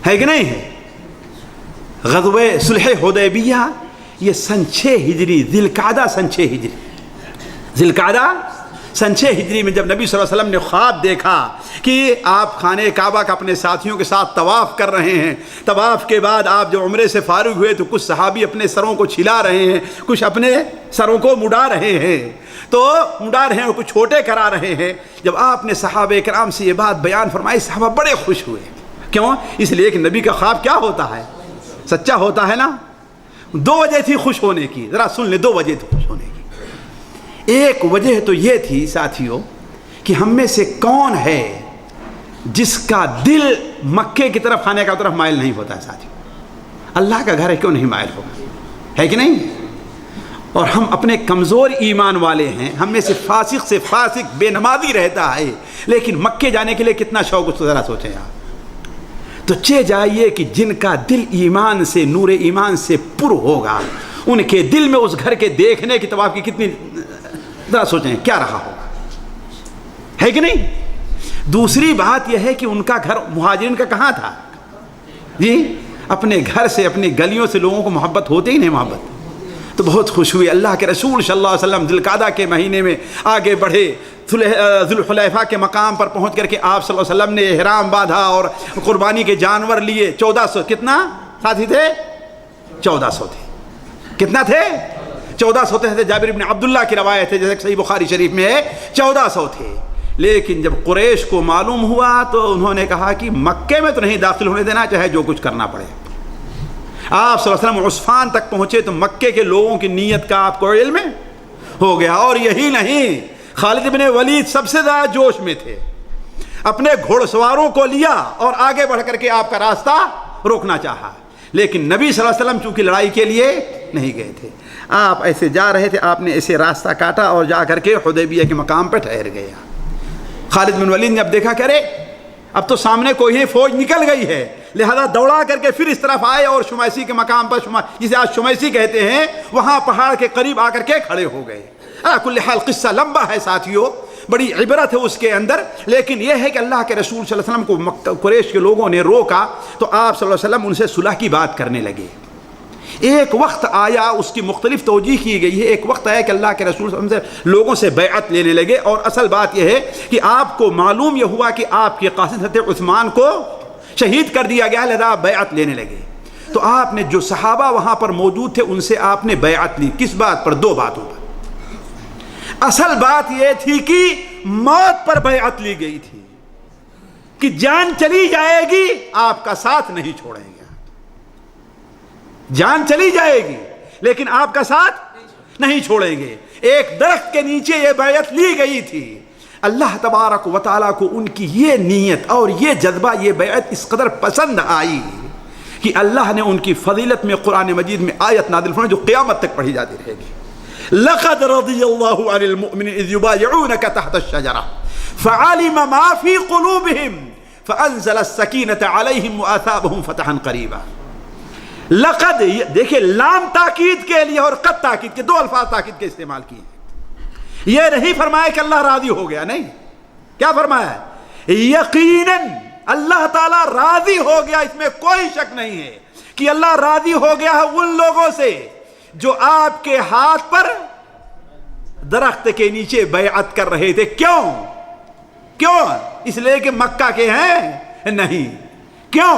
ہے کہ نہیں ہے؟ غزوہ صلح حدیبیہ یہ سن 6 ہجری ذی القعدہ سن 6 ہجری میں جب نبی صلی اللہ علیہ وسلم نے خواب دیکھا کہ آپ خانہ کعبہ کا اپنے ساتھیوں کے ساتھ طواف کر رہے ہیں. طواف کے بعد آپ جب عمرے سے فارغ ہوئے تو کچھ صحابی اپنے سروں کو چھلا رہے ہیں, کچھ اپنے سروں کو مڈا رہے ہیں اور کچھ چھوٹے کرا رہے ہیں. جب آپ نے صحابہ کرام سے یہ بات بیان فرمائی, صحابہ بڑے خوش ہوئے. کیوں؟ اس لیے کہ نبی کا خواب کیا ہوتا ہے؟ سچا ہوتا ہے نا. 2 وجہ تھی خوش ہونے کی, ذرا سن لیں. 2 وجہ تھی خوش ہونے کی. ایک وجہ تو یہ تھی ساتھیوں کہ ہم میں سے کون ہے جس کا دل مکے کی طرف, خانے کا طرف مائل نہیں ہوتا ہے ساتھیوں؟ اللہ کا گھر ہے, کیوں نہیں مائل ہوگا, ہے کہ نہیں؟ اور ہم اپنے کمزور ایمان والے ہیں. ہم میں سے فاسق بے نمازی رہتا ہے, لیکن مکے جانے کے لیے کتنا شوق, اس کو ذرا سوچیں آپ. تو جائیے کہ جن کا دل ایمان سے, نور ایمان سے پر ہوگا, ان کے دل میں اس گھر کے دیکھنے کی طواف کی کتنی, ذرا سوچیں کیا رہا ہوگا, ہے کہ نہیں؟ دوسری بات یہ ہے کہ ان کا گھر مہاجرین کا کہاں تھا جی؟ اپنے گھر سے, اپنی گلیوں سے لوگوں کو محبت ہوتی ہی نہیں. محبت تو بہت خوش ہوئی. اللہ کے رسول صلی اللہ علیہ وسلم ذی القعدہ کے مہینے میں آگے بڑھے, ذوالحلیفہ کے مقام پر پہنچ کر کے آپ صلی اللہ علیہ وسلم نے احرام باندھا اور قربانی کے جانور لیے. 1400 کتنا ساتھی تھے؟ 1400 تھے. کتنا تھے؟ 1400 تھے. جابر بن عبداللہ کی روایت ہے, جیسے صحیح بخاری شریف میں ہے, 1400 تھے. لیکن جب قریش کو معلوم ہوا تو انہوں نے کہا کہ مکے میں تو نہیں داخل ہونے دینا, چاہے جو کچھ کرنا پڑے. آپ صلی اللہ علیہ وسلم عصفان تک پہنچے تو مکے کے لوگوں کی نیت کا آپ کو علم ہو گیا. اور یہی نہیں، خالد بن ولید سب سے زیادہ جوش میں تھے، اپنے گھوڑ سواروں کو لیا اور آگے بڑھ کر کے آپ کا راستہ روکنا چاہا، لیکن نبی صلی اللہ علیہ وسلم چونکہ لڑائی کے لیے نہیں گئے تھے. آپ ایسے جا رہے تھے، آپ نے ایسے راستہ کاٹا اور جا کر کے حدیبیہ کے مقام پہ ٹھہر گیا. خالد بن ولید نے اب دیکھا کہ ارے اب تو سامنے کوئی فوج نکل گئی ہے، لہذا دوڑا کر کے پھر اس طرف آئے اور شمیسی کے مقام پر، جسے آج شمیسی کہتے ہیں، وہاں پہاڑ کے قریب آ کر کے کھڑے ہو گئے. کل حال قصہ لمبا ہے ساتھیوں، بڑی عبرت ہے اس کے اندر، لیکن یہ ہے کہ اللہ کے رسول صلی اللہ علیہ وسلم کو قریش کے لوگوں نے روکا تو آپ صلی اللہ علیہ وسلم ان سے صلح کی بات کرنے لگے. ایک وقت آیا، اس کی مختلف توجیہ کی گئی ہے، ایک وقت آیا کہ اللہ کے رسول صلی اللہ علیہ وسلم سے لوگوں سے بیعت لینے لگے. اور اصل بات یہ ہے کہ آپ کو معلوم یہ ہوا کہ آپ کے قاصد حضرت عثمان کو شہید کر دیا گیا، لہذا آپ بیعت لینے لگے. تو آپ نے جو صحابہ وہاں پر موجود تھے ان سے آپ نے بیعت لی. کس بات پر؟ دو باتوں پر. اصل بات یہ تھی کہ موت پر بیعت لی گئی تھی کہ جان چلی جائے گی آپ کا ساتھ نہیں چھوڑیں گے، جان چلی جائے گی لیکن آپ کا ساتھ نہیں چھوڑیں گے. ایک درخت کے نیچے یہ بیعت لی گئی تھی. اللہ تبارک و تعالیٰ کو ان کی یہ نیت اور یہ جذبہ، یہ بیعت اس قدر پسند آئی کہ اللہ نے ان کی فضیلت میں قرآن مجید میں آیت نازل فرمائی جو قیامت تک پڑھی جاتی رہے گی. لقد رضی اللہ عن المؤمنین اذ یبایعونک تحت الشجرہ فعلم ما فی قلوبہم فانزل السکینۃ علیہم واثابہم فتحا قریبا. لقد، دیکھیں لام تاکید کے لیے اور قد تاکید کے، دو الفاظ تاکید کے استعمال کیے. یہ نہیں فرمایا کہ اللہ راضی ہو گیا، نہیں. کیا فرمایا ہے؟ یقیناً اللہ تعالیٰ راضی ہو گیا، اس میں کوئی شک نہیں ہے کہ اللہ راضی ہو گیا ہے ان لوگوں سے جو آپ کے ہاتھ پر درخت کے نیچے بیعت کر رہے تھے. کیوں؟ اس لیے کہ مکہ کے ہیں؟ نہیں. کیوں؟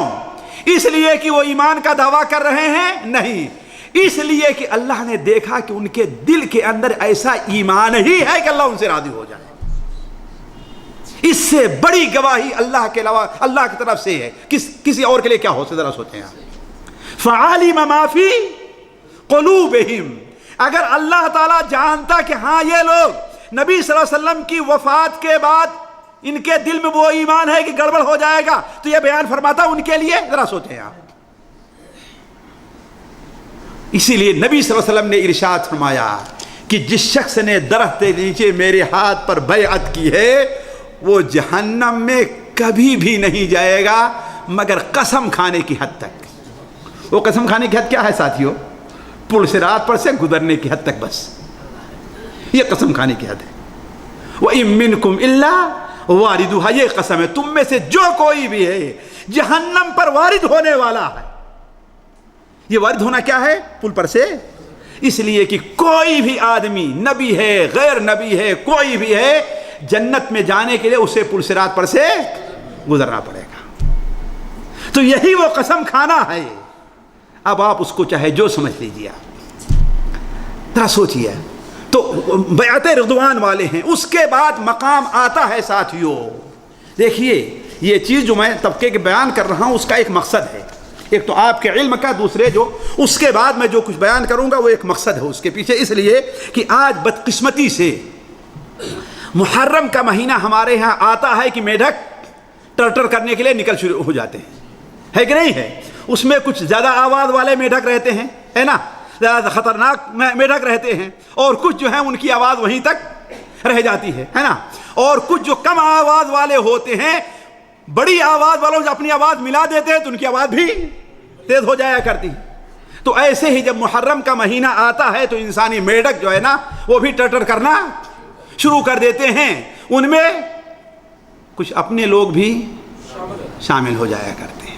اس لیے کہ وہ ایمان کا دعویٰ کر رہے ہیں؟ نہیں. اس لیے کہ اللہ نے دیکھا کہ ان کے دل کے اندر ایسا ایمان ہی ہے کہ اللہ ان سے راضی ہو جائے. اس سے بڑی گواہی اللہ کے علاوہ اللہ کی طرف سے ہے. کسی اور کے لیے کیا ہو سکتا؟ ذرا سوچیں آپ. فعلم ما فی قلوبہم، اگر اللہ تعالیٰ جانتا کہ ہاں یہ لوگ نبی صلی اللہ علیہ وسلم کی وفات کے بعد ان کے دل میں وہ ایمان ہے کہ گڑبڑ ہو جائے گا تو یہ بیان فرماتا ان کے لیے. ذرا سوچیں آپ. اسی لیے نبی صلی اللہ علیہ وسلم نے ارشاد فرمایا کہ جس شخص نے درخت کے نیچے میرے ہاتھ پر بیعت کی ہے وہ جہنم میں کبھی بھی نہیں جائے گا مگر قسم کھانے کی حد تک. وہ قسم کھانے کی حد کیا ہے ساتھیوں؟ پل صراط پر سے گزرنے کی حد تک، بس یہ قسم کھانے کی حد ہے. وَإِن مِّنكُمْ إِلَّا وَارِدُهَا، یہ قسم ہے تم میں سے جو کوئی بھی ہے جہنم پر وارد ہونے والا ہے. یہ وارد ہونا کیا ہے؟ پل پر سے. اس لیے کہ کوئی بھی آدمی، نبی ہے غیر نبی ہے کوئی بھی ہے، جنت میں جانے کے لیے اسے پل صراط پر سے گزرنا پڑے گا. تو یہی وہ قسم کھانا ہے. اب آپ اس کو چاہے جو سمجھ لیجیے، ذرا سوچیے. تو بیعت رضوان والے ہیں. اس کے بعد مقام آتا ہے ساتھیوں. دیکھیے یہ چیز جو میں طبقے کے بیان کر رہا ہوں اس کا ایک مقصد ہے. ایک تو آپ کے علم کا، دوسرے جو اس کے بعد میں جو کچھ بیان کروں گا وہ ایک مقصد ہے اس کے پیچھے. اس لیے کہ آج بدقسمتی سے محرم کا مہینہ ہمارے ہاں آتا ہے کہ میڈک ٹرٹر کرنے کے لیے نکل شروع ہو جاتے ہیں، ہے کہ نہیں ہے؟ اس میں کچھ زیادہ آواز والے میڈک رہتے ہیں، ہے نا، زیادہ خطرناک میڈک رہتے ہیں، اور کچھ جو ہیں ان کی آواز وہیں تک رہ جاتی ہے نا، اور کچھ جو کم آواز والے ہوتے ہیں، بڑی آواز والوں سے اپنی آواز ملا دیتے ہیں تو ان کی آواز بھی تیز ہو جایا کرتی. تو ایسے ہی جب محرم کا مہینہ آتا ہے تو انسانی میڈک جو ہے نا وہ بھی ٹرٹر کرنا شروع کر دیتے ہیں. ان میں کچھ اپنے لوگ بھی شامل ہو جایا کرتے ہیں،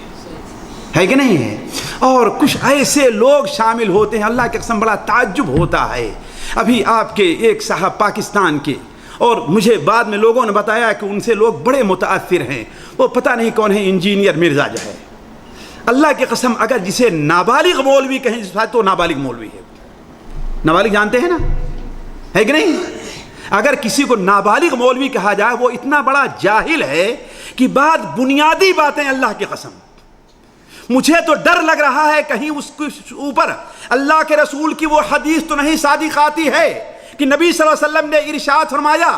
ہے کہ نہیں ہے؟ اور کچھ ایسے لوگ شامل ہوتے ہیں، اللہ کی قسم بڑا تعجب ہوتا ہے. ابھی آپ کے ایک صاحب پاکستان کے، اور مجھے بعد میں لوگوں نے بتایا کہ ان سے لوگ بڑے متاثر ہیں، وہ پتہ نہیں کون ہے، انجینئر مرزا جو ہے، اللہ کی قسم اگر جسے نابالغ مولوی کہیں تو نابالغ مولوی ہے. نابالغ جانتے ہیں نا، ہے کہ نہیں؟ اگر کسی کو نابالغ مولوی کہا جائے وہ اتنا بڑا جاہل ہے کہ بعد بنیادی باتیں اللہ کی قسم مجھے تو ڈر لگ رہا ہے کہیں اس کے اوپر اللہ کے رسول کی وہ حدیث تو نہیں صادق آتی ہے کہ نبی صلی اللہ علیہ وسلم نے ارشاد فرمایا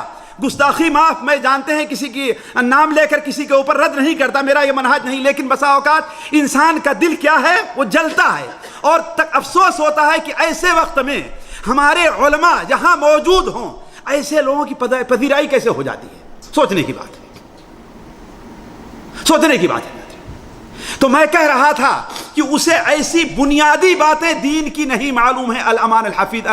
گستاخی معاف، میں جانتے ہیں کسی کی نام لے کر کسی کے اوپر رد نہیں کرتا، میرا یہ منہج نہیں، لیکن بسا اوقات انسان کا دل کیا ہے وہ جلتا ہے، اور افسوس ہوتا ہے کہ ایسے وقت میں ہمارے علماء جہاں موجود ہوں ایسے لوگوں کی پذیرائی کیسے ہو جاتی ہے، سوچنے کی بات ہے، سوچنے کی بات ہے۔ تو میں کہہ رہا تھا کہ اسے ایسی بنیادی باتیں دین کی نہیں معلوم ہے، الامان الحفیظ،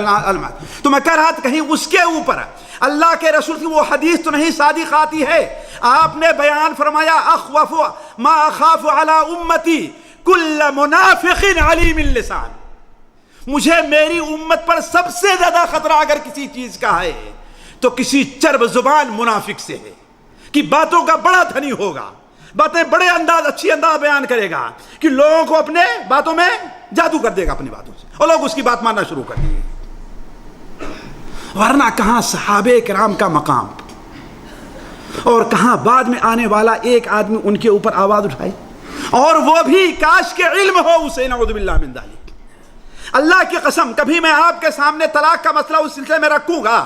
تو میں کہہ رہا تھا کہیں اس کے اوپر اللہ کے رسول کی وہ حدیث تو نہیں صادق آتی ہے۔ آپ نے بیان فرمایا اخوف ما اخاف علی امتی کل منافق علیم اللسان، مجھے میری امت پر سب سے زیادہ خطرہ اگر کسی چیز کا ہے تو کسی چرب زبان منافق سے ہے، کہ باتوں کا بڑا دھنی ہوگا، باتیں بڑے انداز اچھی انداز بیان کرے گا کہ لوگوں کو اپنے باتوں میں جادو کر دے گا اپنی باتوں سے، اور لوگ اس کی بات ماننا شروع کر دیں گے۔ ورنہ کہاں صحابہ کرام کا مقام، اور کہاں بعد میں آنے والا ایک آدمی ان کے اوپر آواز اٹھائے، اور وہ بھی کاش کے علم ہو اسے، نعوذ باللہ من ذالک۔ اللہ کی قسم کبھی میں آپ کے سامنے طلاق کا مسئلہ اس سلسلے میں رکھوں گا،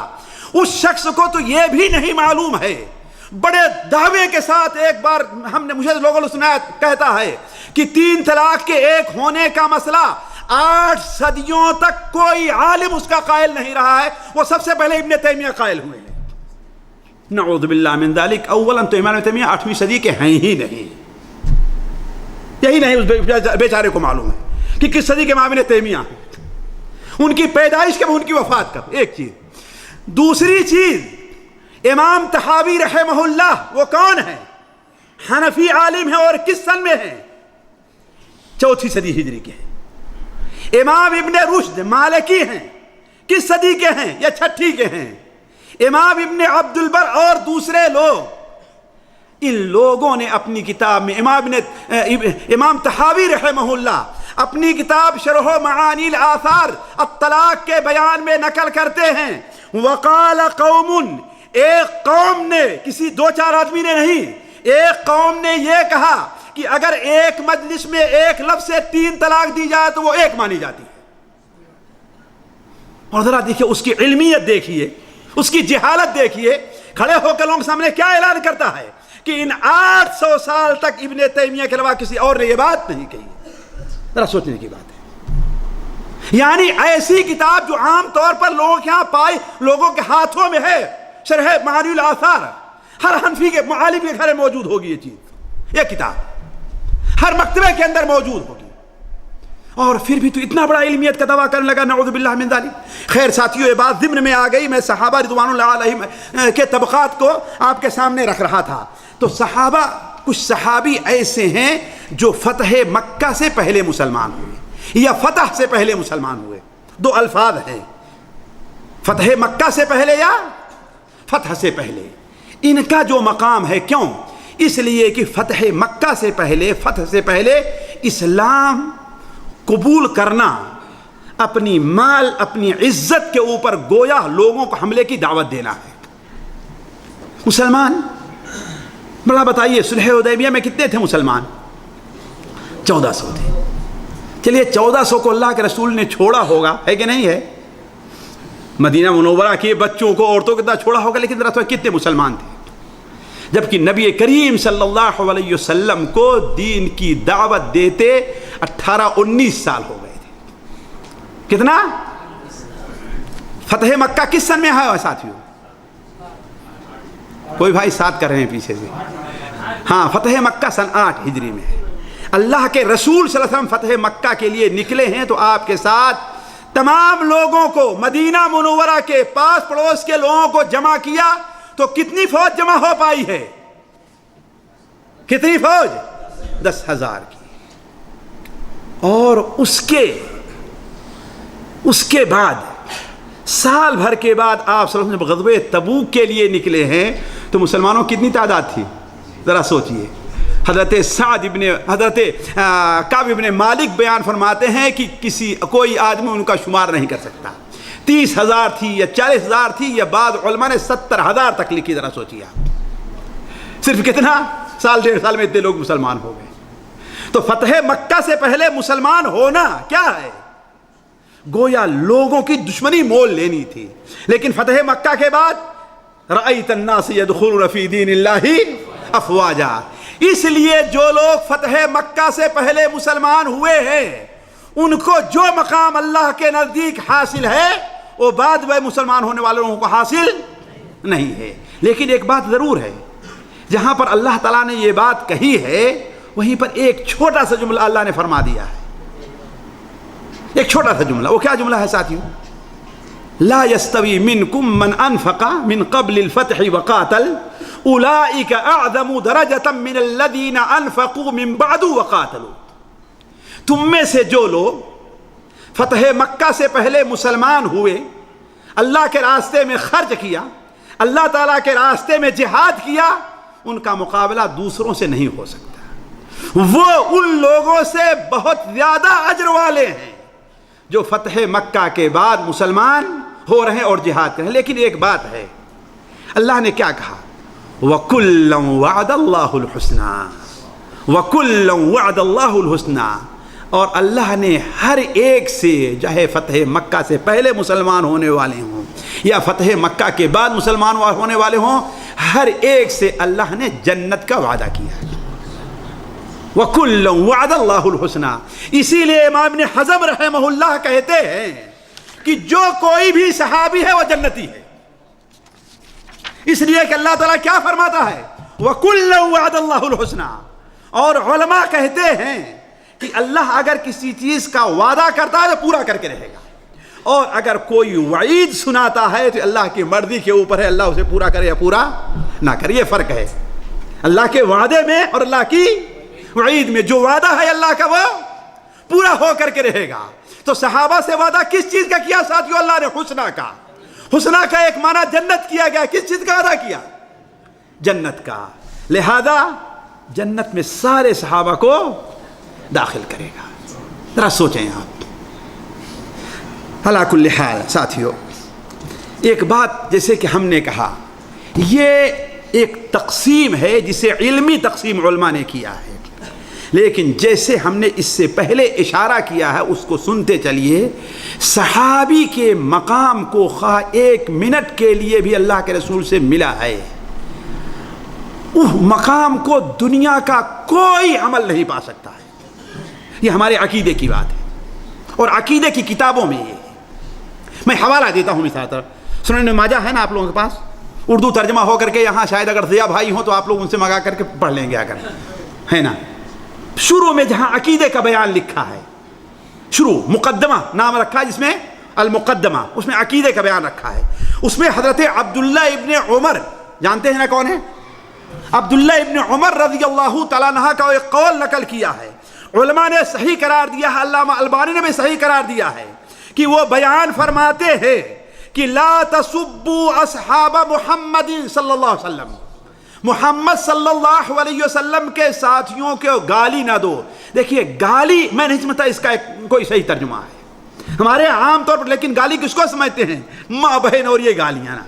اس شخص کو تو یہ بھی نہیں معلوم ہے، بڑے دعوے کے ساتھ ایک بار مجھے لوگوں نے سنایا کہتا ہے کہ 3 طلاق کے ایک ہونے کا مسئلہ 8 صدیوں تک کوئی عالم اس کا قائل نہیں رہا ہے، وہ سب سے پہلے ابن تیمیہ قائل ہوئے ہیں، نعوذ باللہ من ذالک۔ اولا تو امام تیمیہ 8ویں صدی کے ہیں ہی نہیں، یہی نہیں اس بیچارے کو معلوم ہے کہ کس صدی کے امام تیمیہ ہیں، ان کی پیدائش کب، ان کی وفات کب، ایک چیز۔ دوسری چیز، امام طحاوی رحمہ اللہ وہ کون ہے؟ حنفی عالم ہیں، اور کس سن میں ہیں؟ 4تھی صدی ہجری کے ہیں۔ امام ابن رشد مالکی ہیں، کس صدی کے ہیں؟ یا 6ٹھی کے ہیں۔ امام ابن عبد البر اور دوسرے لوگ، ان لوگوں نے اپنی کتاب میں امام طحاوی رحمہ اللہ اپنی کتاب شرح معانی الاثار الطلاق کے بیان میں نقل کرتے ہیں، وقال قوم، ایک قوم نے، کسی 2-4 آدمی نے نہیں، ایک قوم نے یہ کہا کہ اگر ایک مجلس میں ایک لفظ سے 3 طلاق دی جائے تو وہ 1 مانی جاتی ہے۔ اور ذرا دیکھیے اس کی علمیت، دیکھیے اس کی جہالت، دیکھیے کھڑے ہو کے لوگوں کے سامنے کیا اعلان کرتا ہے کہ ان 800 سال تک ابن تیمیہ کے علاوہ کسی اور نے یہ بات نہیں کہی۔ ذرا سوچنے کی بات ہے، یعنی ایسی کتاب جو عام طور پر لوگوں کے ہاں پائی، لوگوں کے ہاتھوں میں ہے، شرح معانی الاثار، ہر حنفی کے معالم کے گھر موجود ہوگی یہ چیز، یہ کتاب ہر مکتبے کے اندر موجود ہوگی، اور پھر بھی تو اتنا بڑا علمیت کا دعویٰ کرنے لگا، نعوذ باللہ من ذالک۔ خیر ساتھیوں، یہ بات ضمن میں آ گئی، میں صحابہ رضوان اللہ علیہم کے طبقات کو آپ کے سامنے رکھ رہا تھا۔ تو صحابہ، کچھ صحابی ایسے ہیں جو فتح مکہ سے پہلے مسلمان ہوئے یا فتح سے پہلے مسلمان ہوئے، 2 الفاظ ہیں، فتح مکہ سے پہلے یا فتح سے پہلے۔ ان کا جو مقام ہے، کیوں؟ اس لیے کہ فتح مکہ سے پہلے، فتح سے پہلے اسلام قبول کرنا اپنی مال، اپنی عزت کے اوپر گویا لوگوں کو حملے کی دعوت دینا ہے۔ مسلمان بڑا بتائیے، صلح حدیبیہ میں کتنے تھے مسلمان؟ 1400 تھے۔ چلیے 1400 کو اللہ کے رسول نے چھوڑا ہوگا، ہے کہ نہیں ہے؟ مدینہ منورہ کے بچوں کو، عورتوں کو اتنا چھوڑا ہوگا، لیکن ذرا کتنے مسلمان تھے؟ جبکہ نبی کریم صلی اللہ علیہ وسلم کو دین کی دعوت دیتے 18-19 سال ہو گئے تھے۔ کتنا؟ فتح مکہ کس سن میں ہے ساتھیوں؟ کوئی بھائی ساتھ کر رہے ہیں پیچھے سے؟ ہاں، فتح مکہ سن 8 ہجری میں ہے۔ اللہ کے رسول صلی اللہ علیہ وسلم فتح مکہ کے لیے نکلے ہیں، تو آپ کے ساتھ تمام لوگوں کو، مدینہ منورہ کے پاس پڑوس کے لوگوں کو جمع کیا، تو کتنی فوج جمع ہو پائی ہے؟ کتنی فوج؟ 10,000 کی۔ اور اس کے بعد سال بھر کے بعد آپ صلی اللہ علیہ وسلم غزوہ تبوک کے لیے نکلے ہیں، تو مسلمانوں کتنی تعداد تھی؟ ذرا سوچئے۔ حضرت کعب ابن مالک بیان فرماتے ہیں کہ کوئی آدمی ان کا شمار نہیں کر سکتا، 30,000 تھی یا 40,000 تھی، یا بعض علماء نے 70,000 تک لکھی۔ ذرا سوچیے آپ، صرف کتنا سال 1.5 سال میں اتنے لوگ مسلمان ہو گئے۔ تو فتح مکہ سے پہلے مسلمان ہونا کیا ہے؟ گویا لوگوں کی دشمنی مول لینی تھی، لیکن فتح مکہ کے بعد رأیت الناس يدخلون فی دین اللہ افواجا، اس لیے جو لوگ فتح مکہ سے پہلے مسلمان ہوئے ہیں ان کو جو مقام اللہ کے نزدیک حاصل ہے وہ بعد میں مسلمان ہونے والوں کو حاصل نہیں ہے۔ لیکن ایک بات ضرور ہے، جہاں پر اللہ تعالیٰ نے یہ بات کہی ہے وہیں پر ایک چھوٹا سا جملہ اللہ نے فرما دیا ہے، ایک چھوٹا سا جملہ۔ وہ کیا جملہ ہے ساتھیو؟ لا يستوي منكم من انفق من قبل الفتح وقاتل اولئك اعظم درجة من الذين انفقوا من بعد وقاتلوا، تم میں سے جو لوگ فتح مکہ سے پہلے مسلمان ہوئے، اللہ کے راستے میں خرچ کیا، اللہ تعالیٰ کے راستے میں جہاد کیا، ان کا مقابلہ دوسروں سے نہیں ہو سکتا۔ وہ ان لوگوں سے بہت زیادہ اجر والے ہیں جو فتح مکہ کے بعد مسلمان ہو رہے ہیں اور جہاد کر رہے ہیں۔ لیکن ایک بات ہے، اللہ نے کیا کہا؟ وَكُلًّا وَعَدَ اللَّهُ الْحُسْنَى وَكُلًّا وَعَدَ اللَّهُ الْحُسْنَى، اور اللہ نے ہر ایک سے، چاہے فتح مکہ سے پہلے مسلمان ہونے والے ہوں یا فتح مکہ کے بعد مسلمان ہونے والے ہوں، ہر ایک سے اللہ نے جنت کا وعدہ کیا ہے۔ وَكُلًّا وَعَدَ اللَّهُ الْحُسْنَى، اسی لیے امام ابن حزم رحمہ اللہ کہتے ہیں کہ جو کوئی بھی صحابی ہے وہ جنتی ہے، اس لیے کہ اللہ تعالیٰ کیا فرماتا ہے؟ وَكُلًّا وَعَدَ اللَّهُ الْحُسْنَى۔ اور علماء کہتے ہیں کہ اللہ اگر کسی چیز کا وعدہ کرتا ہے تو پورا کر کے رہے گا، اور اگر کوئی وعید سناتا ہے تو اللہ کی مرضی کے اوپر ہے اللہ اسے پورا کرے یا پورا نہ کرے۔ یہ فرق ہے اللہ کے وعدے میں اور اللہ کی وعید میں۔ جو وعدہ ہے اللہ کا وہ پورا ہو کر کے رہے گا۔ تو صحابہ سے وعدہ کس چیز کا کیا ساتھیو؟ اللہ نے حسنہ کا۔ حسنہ کا ایک معنی جنت کیا گیا۔ کس چیز کا وعدہ کیا؟ جنت کا۔ لہذا جنت میں سارے صحابہ کو داخل کرے گا۔ ذرا سوچیں آپ۔ علی کل حال ساتھیو، ایک بات جیسے کہ ہم نے کہا، یہ ایک تقسیم ہے جسے علمی تقسیم علماء نے کیا ہے، لیکن جیسے ہم نے اس سے پہلے اشارہ کیا ہے اس کو سنتے چلیے۔ صحابی کے مقام کو خواہ ایک منٹ کے لیے بھی اللہ کے رسول سے ملا ہے، اس مقام کو دنیا کا کوئی عمل نہیں پا سکتا ہے۔ یہ ہمارے عقیدے کی بات ہے اور عقیدے کی کتابوں میں یہ ہے۔ میں حوالہ دیتا ہوں مثال طرح سنن ماجہ ہے نا آپ لوگوں کے پاس، اردو ترجمہ ہو کر کے یہاں شاید اگر ضیاء بھائی ہوں تو آپ لوگ ان سے منگا کر کے پڑھ لیں گے اگر ہے نا۔ شروع میں جہاں عقیدے کا بیان لکھا ہے، شروع مقدمہ نام رکھا ہے جس میں المقدمہ، اس میں عقیدے کا بیان رکھا ہے۔ اس میں حضرت عبداللہ ابن عمر، جانتے ہیں نا کون ہے؟ عبداللہ ابن عمر رضی اللہ تعالیٰ عنہ کا ایک قول نقل کیا ہے، علماء نے صحیح قرار دیا ہے، علامہ البانی نے بھی صحیح قرار دیا ہے کہ وہ بیان فرماتے ہیں کہ لا تسبوا اصحاب محمد صلی اللہ علیہ وسلم، محمد صلی اللہ علیہ وسلم کے ساتھیوں کے گالی نہ دو۔ دیکھیے گالی میں نہیں سمجھتا اس کا کوئی صحیح ترجمہ ہے ہمارے عام طور پر، لیکن گالی کس کو سمجھتے ہیں؟ ماں بہن اور یہ گالیاں نا،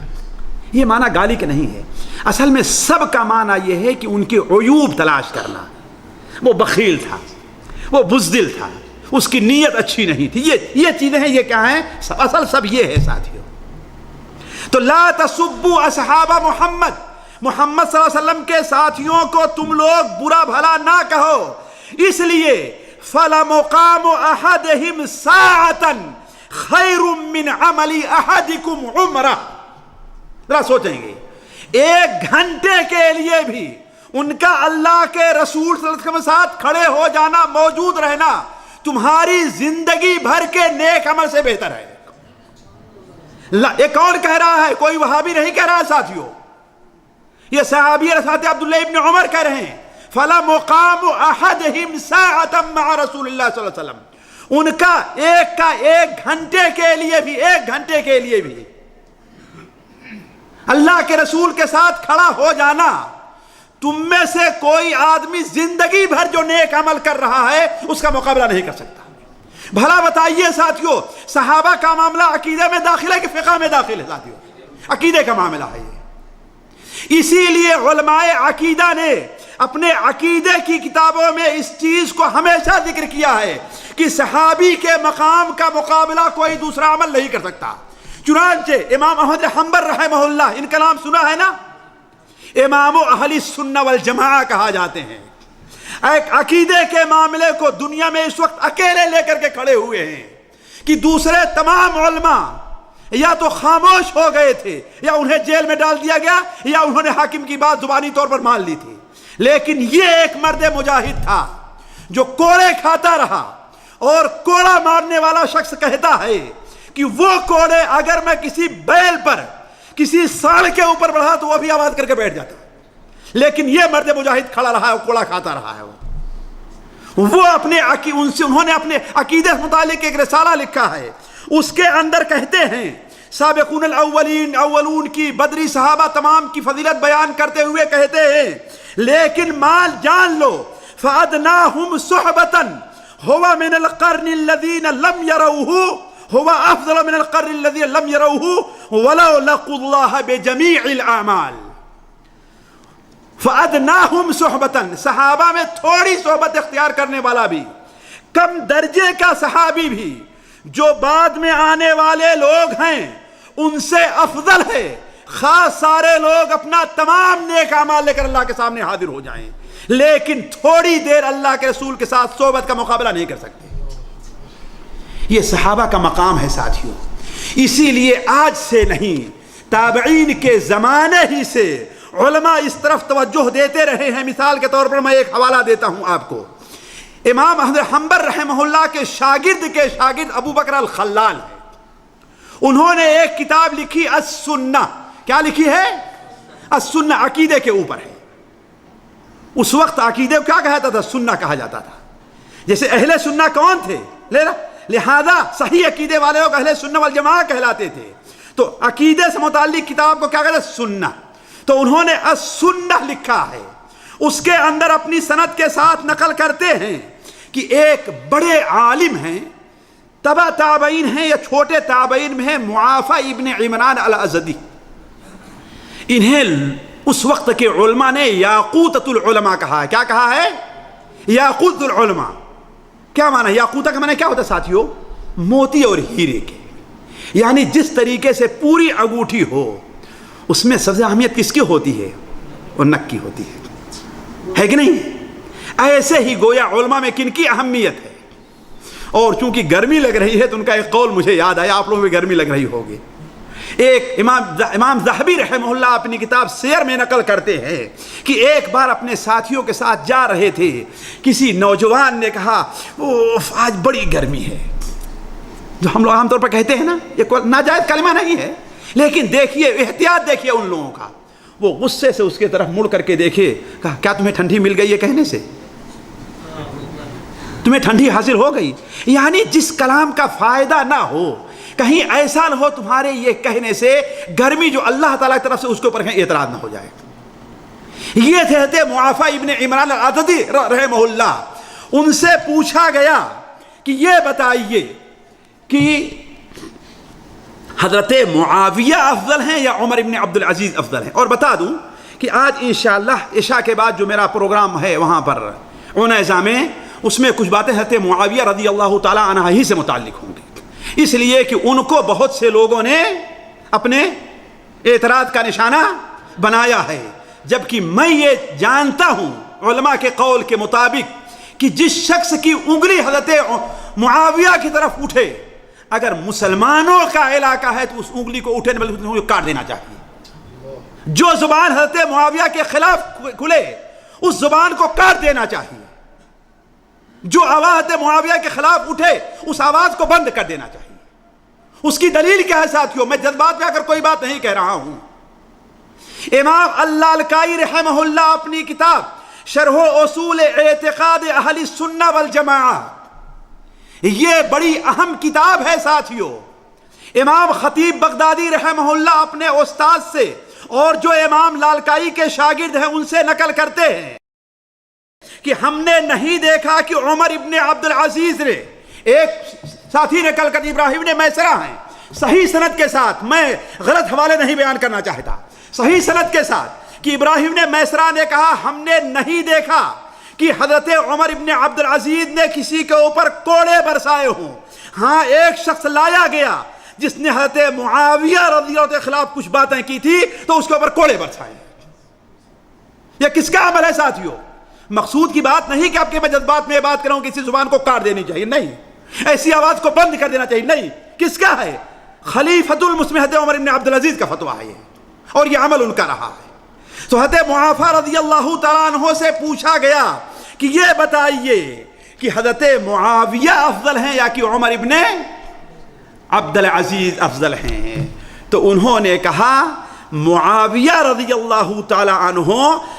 یہ معنی گالی کا نہیں ہے۔ اصل میں سب کا معنی یہ ہے کہ ان کے عیوب تلاش کرنا۔ وہ بخیل تھا، وہ بزدل تھا، اس کی نیت اچھی نہیں تھی، یہ چیزیں ہیں۔ یہ کیا ہیں؟ اصل سب یہ ہے ساتھیوں۔ تو لا تسبوا اصحاب محمد، محمد صلی اللہ علیہ وسلم کے ساتھیوں کو تم لوگ برا بھلا نہ کہو، اس لیے فَلَمُقَامُ أَحَدِهِمْ سَاعَةً خَيْرٌ مِّنْ عَمَلِ أَحَدِكُمْ عُمْرَةً۔ ذرا سوچیں گے، ایک گھنٹے کے لیے بھی ان کا اللہ کے رسول صلی اللہ علیہ وسلم کے ساتھ کھڑے ہو جانا، موجود رہنا، تمہاری زندگی بھر کے نیک عمل سے بہتر ہے۔ یہ کون کہہ رہا ہے؟ کوئی وہابی نہیں کہہ رہا ہے ساتھیوں، یہ صحابی حضرت عبداللہ ابن عمر کہہ رہے ہیں۔ فَلَمُقَامُ أَحَدِهِمْ سَاعَةً مَعَ رَسُولِ اللَّهِ صلی اللہ علیہ وسلم، ان کا ایک گھنٹے کے لیے بھی، ایک گھنٹے کے لیے بھی اللہ کے رسول کے ساتھ کھڑا ہو جانا، تم میں سے کوئی آدمی زندگی بھر جو نیک عمل کر رہا ہے اس کا مقابلہ نہیں کر سکتا۔ بھلا بتائیے ساتھیوں، صحابہ کا معاملہ عقیدے میں داخل ہے کہ فقہ میں داخل ہے؟ ساتھیوں عقیدے کا معاملہ ہے یہ۔ اسی لیے علماء عقیدہ نے اپنے عقیدے کی کتابوں میں اس چیز کو ہمیشہ ذکر کیا ہے کہ صحابی کے مقام کا مقابلہ کوئی دوسرا عمل نہیں کر سکتا۔ چنانچہ امام احمد حنبل رحمہ اللہ، ان کا نام سنا ہے نا، امام اہل السنہ والجماعہ کہا جاتے ہیں۔ ایک عقیدے کے معاملے کو دنیا میں اس وقت اکیلے لے کر کے کھڑے ہوئے ہیں کہ دوسرے تمام علماء یا تو خاموش ہو گئے تھے، یا انہیں جیل میں ڈال دیا گیا، یا انہوں نے حاکم کی بات زبانی طور پر مان لی تھی۔ لیکن یہ ایک مرد مجاہد تھا جو کوڑے کھاتا رہا، اور کوڑا مارنے والا شخص کہتا ہے کہ وہ کوڑے اگر میں کسی بیل پر کسی ساڑ کے اوپر بڑھا تو وہ بھی آواز کر کے بیٹھ جاتا، لیکن یہ مرد مجاہد کھڑا رہا ہے، کوڑا کھاتا رہا ہے۔ وہ انہوں نے اپنے عقیدے سے متعلق ایک رسالہ لکھا ہے، اس کے اندر کہتے ہیں سابقون الاولین، اولون کی بدری صحابہ تمام کی فضیلت بیان کرتے ہوئے کہتے ہیں لیکن مال جان لو فَأَدْنَاهُمْ صُحْبَةً هُوَ مِنَ الْقَرْنِ الَّذِينَ لَمْ يَرَوْهُ هُوَ أَفْضَلُ مِنَ الْقَرْنِ الَّذِينَ لَمْ يَرَوْهُ وَلَوْ لَقُوا اللَّهَ بِجَمِيعِ الْأَعْمَالِ۔ فَأَدْنَاهُمْ صُحْبَةً، صحابہ میں تھوڑی صحبت اختیار کرنے والا بھی، کم درجے کا صحابی بھی، جو بعد میں آنے والے لوگ ہیں ان سے افضل ہے، خاص سارے لوگ اپنا تمام نیک اعمال لے کر اللہ کے سامنے حاضر ہو جائیں، لیکن تھوڑی دیر اللہ کے رسول کے ساتھ صحبت کا مقابلہ نہیں کر سکتے۔ یہ صحابہ کا مقام ہے ساتھیوں۔ اسی لیے آج سے نہیں، تابعین کے زمانے ہی سے علماء اس طرف توجہ دیتے رہے ہیں۔ مثال کے طور پر میں ایک حوالہ دیتا ہوں آپ کو، امام احمد حنبل رحمہ اللہ کے شاگرد ابو بکر الخلال ہے، انہوں نے ایک کتاب لکھی السنہ۔ کیا لکھی ہے؟ السنہ، عقیدے کے اوپر ہے۔ اس وقت عقیدے کو کیا کہا جاتا تھا؟ سنہ کہا جاتا تھا۔ جیسے اہل سنہ کون تھے؟ لہذا صحیح عقیدے والے لوگ اہل سنہ والجماعہ کہلاتے تھے۔ تو عقیدے سے متعلق کتاب کو کیا کہتے ہیں؟ سنہ۔ تو انہوں نے السنہ لکھا ہے، اس کے اندر اپنی سند کے ساتھ نقل کرتے ہیں کہ ایک بڑے عالم ہیں، تبع تابعین ہیں یا چھوٹے تابعین میں ہیں، معافی ابن عمران الازدی۔ انہیں اس وقت کے علماء نے یاقوتۃ العلماء کہا ہے۔ کیا کہا ہے؟ یاقوت العلماء۔ کیا معنی؟ یاقوتہ کا معنی کیا ہوتا ہے ساتھیوں؟ موتی اور ہیرے کے، یعنی جس طریقے سے پوری انگوٹھی ہو اس میں سب سے اہمیت کس کی ہوتی ہے؟ وہ نک کی ہوتی ہے کہ نہیں؟ ایسے ہی گویا علماء میں کن کی اہمیت ہے۔ اور چونکہ گرمی لگ رہی ہے تو ان کا ایک قول مجھے یاد آیا، آپ لوگوں کو گرمی لگ رہی ہوگی۔ ایک امام ذہبی رحمہ اللہ اپنی کتاب سیر میں نقل کرتے ہیں کہ ایک بار اپنے ساتھیوں کے ساتھ جا رہے تھے، کسی نوجوان نے کہا اوف آج بڑی گرمی ہے، جو ہم لوگ عام طور پر کہتے ہیں نا، یہ ناجائز کلمہ نہیں ہے، لیکن دیکھیے احتیاط دیکھیے ان لوگوں کا۔ وہ غصے سے اس کے طرف مڑ کر کے دیکھے، کہا کیا تمہیں ٹھنڈی مل گئی ہے کہنے سے؟ تمہیں ٹھنڈی حاصل ہو گئی؟ یعنی جس کلام کا فائدہ نہ ہو، کہیں ایسا نہ ہو تمہارے یہ کہنے سے گرمی جو اللہ تعالیٰ کی طرف سے اس کے اوپر کہیں اعتراض نہ ہو جائے۔ یہ تھے معافی ابن عمران الازدی رحمہ اللہ۔ ان سے پوچھا گیا کہ یہ بتائیے کہ حضرت معاویہ افضل ہیں یا عمر ابن عبدالعزیز افضل ہیں؟ اور بتا دوں کہ آج انشاءاللہ عشاء کے بعد جو میرا پروگرام ہے وہاں پر عنیزہ میں، اس میں کچھ باتیں حضرت معاویہ رضی اللہ تعالیٰ عنہ ہی سے متعلق ہوں گی، اس لیے کہ ان کو بہت سے لوگوں نے اپنے اعتراض کا نشانہ بنایا ہے، جبکہ میں یہ جانتا ہوں علماء کے قول کے مطابق کہ جس شخص کی انگلی حضرت معاویہ کی طرف اٹھے، اگر مسلمانوں کا علاقہ ہے تو اس انگلی کو اٹھے بلکہ کاٹ دینا چاہیے۔ جو زبان حضرت معاویہ کے خلاف کھلے اس زبان کو کاٹ دینا چاہیے، جو آواز حضرت معاویہ کے خلاف اٹھے اس آواز کو بند کر دینا چاہیے۔ اس کی دلیل کیا ہے ساتھیوں؟ میں جذبات میں آ کر کوئی بات نہیں کہہ رہا ہوں۔ امام اللالکائی رحمہ اللہ اپنی کتاب شرح اصول اعتقاد اہل السنہ والجماعہ، یہ بڑی اہم کتاب ہے ساتھیوں۔ امام خطیب بغدادی رحمہ اللہ اپنے استاد سے اور جو امام لالکائی کے شاگرد ہیں ان سے نقل کرتے ہیں کہ ہم نے نہیں دیکھا کہ عمر ابن عبدالعزیز نے، ایک ساتھی نے کل کر ابراہیم نے میسرہ ہیں صحیح سند کے ساتھ، میں غلط حوالے نہیں بیان کرنا چاہتا، صحیح سند کے ساتھ کہ ابراہیم نے میسرہ نے کہا ہم نے نہیں دیکھا کہ حضرت عمر ابن عبد العزیز نے کسی کے اوپر کوڑے برسائے ہوں. ہاں ایک شخص لایا گیا جس نے حضرت معاویہ رضی اللہ عنہ کے خلاف کچھ باتیں کی تھی تو اس کے اوپر کوڑے برسائے. یہ کس کا عمل ہے ساتھیوں؟ مقصود کی بات نہیں کہ آپ کے جذبات میں یہ بات کروں کہ کسی زبان کو کاٹ دینی چاہیے، نہیں. ایسی آواز کو بند کر دینا چاہیے، نہیں. کس کا ہے؟ خلیفۃ المسلمین حضرت عمر ابن عبد العزیز کا فتویٰ ہے یہ، اور یہ عمل ان کا رہا ہے. تو حضرت معافیہ رضی اللہ تعالیٰ عنہ سے پوچھا گیا کہ یہ بتائیے کہ حضرت معاویہ افضل ہیں یا کہ عمر ابن عبد العزیز افضل ہیں؟ تو انہوں نے کہا معاویہ رضی اللہ تعالی عنہ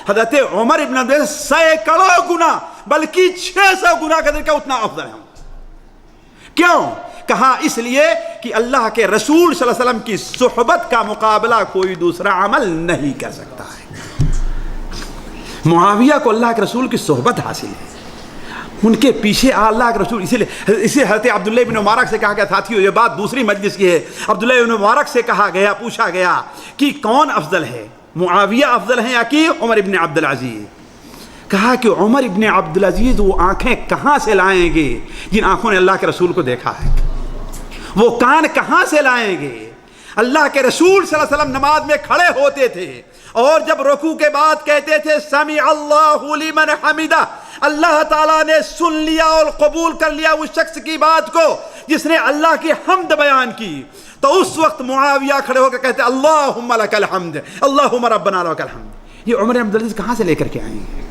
حضرت عمر ابن عبد العزیز سینکڑوں گنا بلکہ 600 گنا قدر کا اتنا افضل ہیں. کیوں؟ کہا اس لیے کہ اللہ کے رسول صلی اللہ علیہ وسلم کی صحبت کا مقابلہ کوئی دوسرا عمل نہیں کر سکتا ہے. معاویہ کو اللہ کے رسول کی صحبت حاصل ہے، ان کے پیچھے اللہ کے رسول. اسے حضرت عبداللہ بن مبارک سے کہا گیا، ساتھیوں یہ بات دوسری مجلس کی ہے، عبداللہ بن مبارک سے کہا گیا، پوچھا گیا کہ کون افضل ہے، معاویہ افضل ہیں یا کہ عمر ابن عبد العزیز؟ کہا کہ عمر ابن عبد العزیز وہ آنکھیں کہاں سے لائیں گے جن آنکھوں نے اللہ کے رسول کو دیکھا ہے؟ وہ کان کہاں سے لائیں گے؟ اللہ کے رسول صلی اللہ علیہ وسلم نماز میں کھڑے ہوتے تھے اور جب رکوع کے بعد کہتے تھے سمع اللہ لمن حمدہ، اللہ تعالیٰ نے سن لیا اور قبول کر لیا اس شخص کی بات کو جس نے اللہ کی حمد بیان کی، تو اس وقت معاویہ کھڑے ہو کر کہتے اللہم لک الحمد اللہم ربنا لک الحمد. یہ عمر بن عبد العزیز کہاں سے لے کر کے آئیں گے؟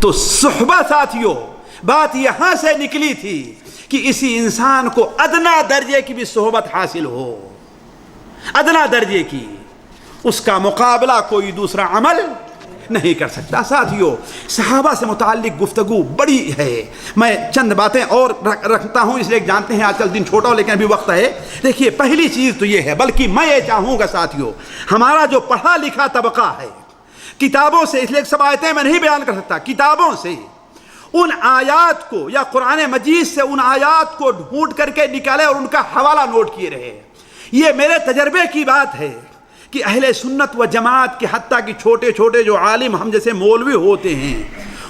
تو صحبت ساتھیوں بات یہاں سے نکلی تھی کہ اسی انسان کو ادنا درجے کی بھی صحبت حاصل ہو، ادنا درجے کی، اس کا مقابلہ کوئی دوسرا عمل نہیں کر سکتا. ساتھیوں صحابہ سے متعلق گفتگو بڑی ہے، میں چند باتیں اور رکھتا ہوں اس لیے جانتے ہیں آج کل دن چھوٹا ہو لیکن ابھی وقت ہے. دیکھیے پہلی چیز تو یہ ہے، بلکہ میں یہ چاہوں گا ساتھیوں ہمارا جو پڑھا لکھا طبقہ ہے کتابوں سے، اس لیے سب آیتیں میں نہیں بیان کر سکتا، کتابوں سے ان آیات کو یا قرآن مجید سے ان آیات کو ڈھونڈ کر کے نکالے اور ان کا حوالہ نوٹ کیے رہے. یہ میرے تجربے کی بات ہے کہ اہل سنت و جماعت کے حتیٰ کہ چھوٹے چھوٹے جو عالم ہم جیسے مولوی ہوتے ہیں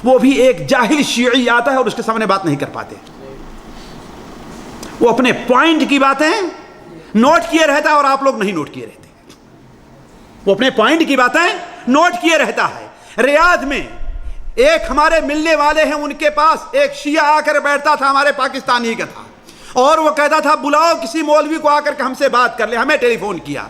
وہ بھی ایک جاہل شیعی آتا ہے اور اس کے سامنے بات نہیں کر پاتے. وہ اپنے پوائنٹ کی باتیں نوٹ کیے رہتا ہے اور آپ لوگ نہیں نوٹ کیے رہتے. وہ اپنے پوائنٹ کی باتیں نوٹ کیے رہتا ہے. ریاض میں ایک ہمارے ملنے والے ہیں، ان کے پاس ایک شیعہ آ کر بیٹھتا تھا، ہمارے پاکستانی کا تھا، اور وہ کہتا تھا بلاؤ کسی مولوی کو آ کر کے ہم سے بات کر لے. ہمیں ٹیلی فون کیا،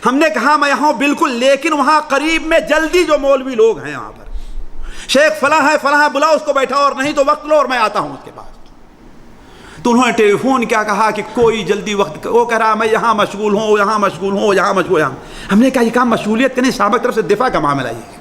ہم نے کہا میں یہاں بالکل، لیکن وہاں قریب میں جلدی جو مولوی لوگ ہیں وہاں پر شیخ فلاں ہے فلاں، بلاؤ اس کو بیٹھاؤ، اور نہیں تو وقت لو اور میں آتا ہوں اس کے پاس. تو انہوں نے ٹیلی فون کیا، کہا کہ کوئی جلدی وقت، وہ کہہ رہا میں یہاں مشغول ہوں، یہاں مشغول ہوں، یہاں مشغول ہوں. ہم نے کہا یہ کام مشغولیت کے نہیں، صحابہ کی طرف سے دفاع کا معاملہ یہ.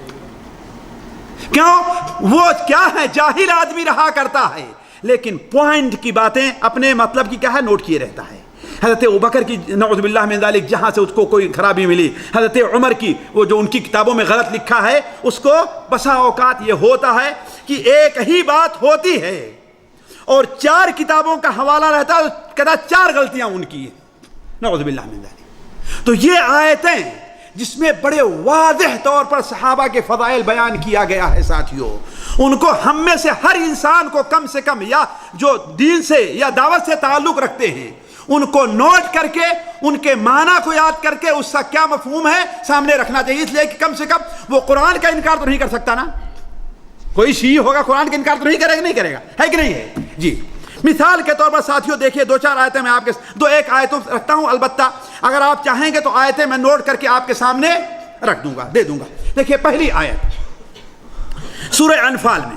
کیوں؟ وہ کیا ہے، جاہل آدمی رہا کرتا ہے لیکن پوائنٹ کی باتیں اپنے مطلب کی کیا ہے نوٹ کیے رہتا ہے. حضرت ابوبکر کی نعوذ باللہ من ذالک جہاں سے اس کو کوئی خرابی ملی، حضرت عمر کی وہ جو ان کی کتابوں میں غلط لکھا ہے اس کو بسا اوقات یہ ہوتا ہے کہ ایک ہی بات ہوتی ہے اور 4 کتابوں کا حوالہ رہتا ہے، کہتا 4 غلطیاں ان کی ہیں، نعوذ باللہ من ذالک. تو یہ آیتیں جس میں بڑے واضح طور پر صحابہ کے فضائل بیان کیا گیا ہے ساتھیوں، ان کو ہم میں سے ہر انسان کو کم سے کم یا جو دین سے یا دعوت سے تعلق رکھتے ہیں ان کو نوٹ کر کے ان کے معنی کو یاد کر کے اس کا کیا مفہوم ہے سامنے رکھنا چاہیے. اس لیے کہ کم سے کم وہ قرآن کا انکار تو نہیں کر سکتا نا، کوئی شیعی ہوگا قرآن کا انکار تو نہیں کرے گا، نہیں کرے گا، ہے کہ نہیں ہے جی. مثال کے طور پر ساتھیوں دیکھیے 2-4 آیتیں میں آپ کے ایک آیتوں رکھتا ہوں، البتہ اگر آپ چاہیں گے تو آیتیں میں نوٹ کر کے آپ کے سامنے رکھ دوں گا، دے دوں گا. دیکھیے پہلی آیت سورہ انفال میں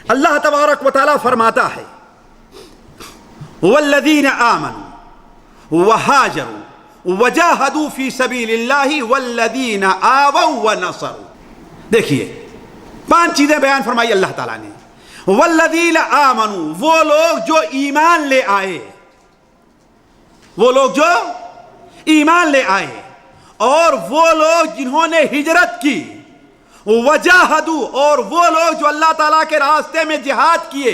اللہ تبارک و تعالیٰ فرماتا ہے والذین آمنوا وہاجروا وجاہدوا فی سبیل اللہ والذین آووا ونصروا. دیکھیے 5 چیزیں بیان فرمائی اللہ تعالیٰ نے. والذین آمنوا، وہ لوگ جو ایمان لے آئے، وہ لوگ جو ایمان لے آئے، اور وہ لوگ جنہوں نے ہجرت کی، وجاہدوا، اور وہ لوگ جو اللہ تعالیٰ کے راستے میں جہاد کیے.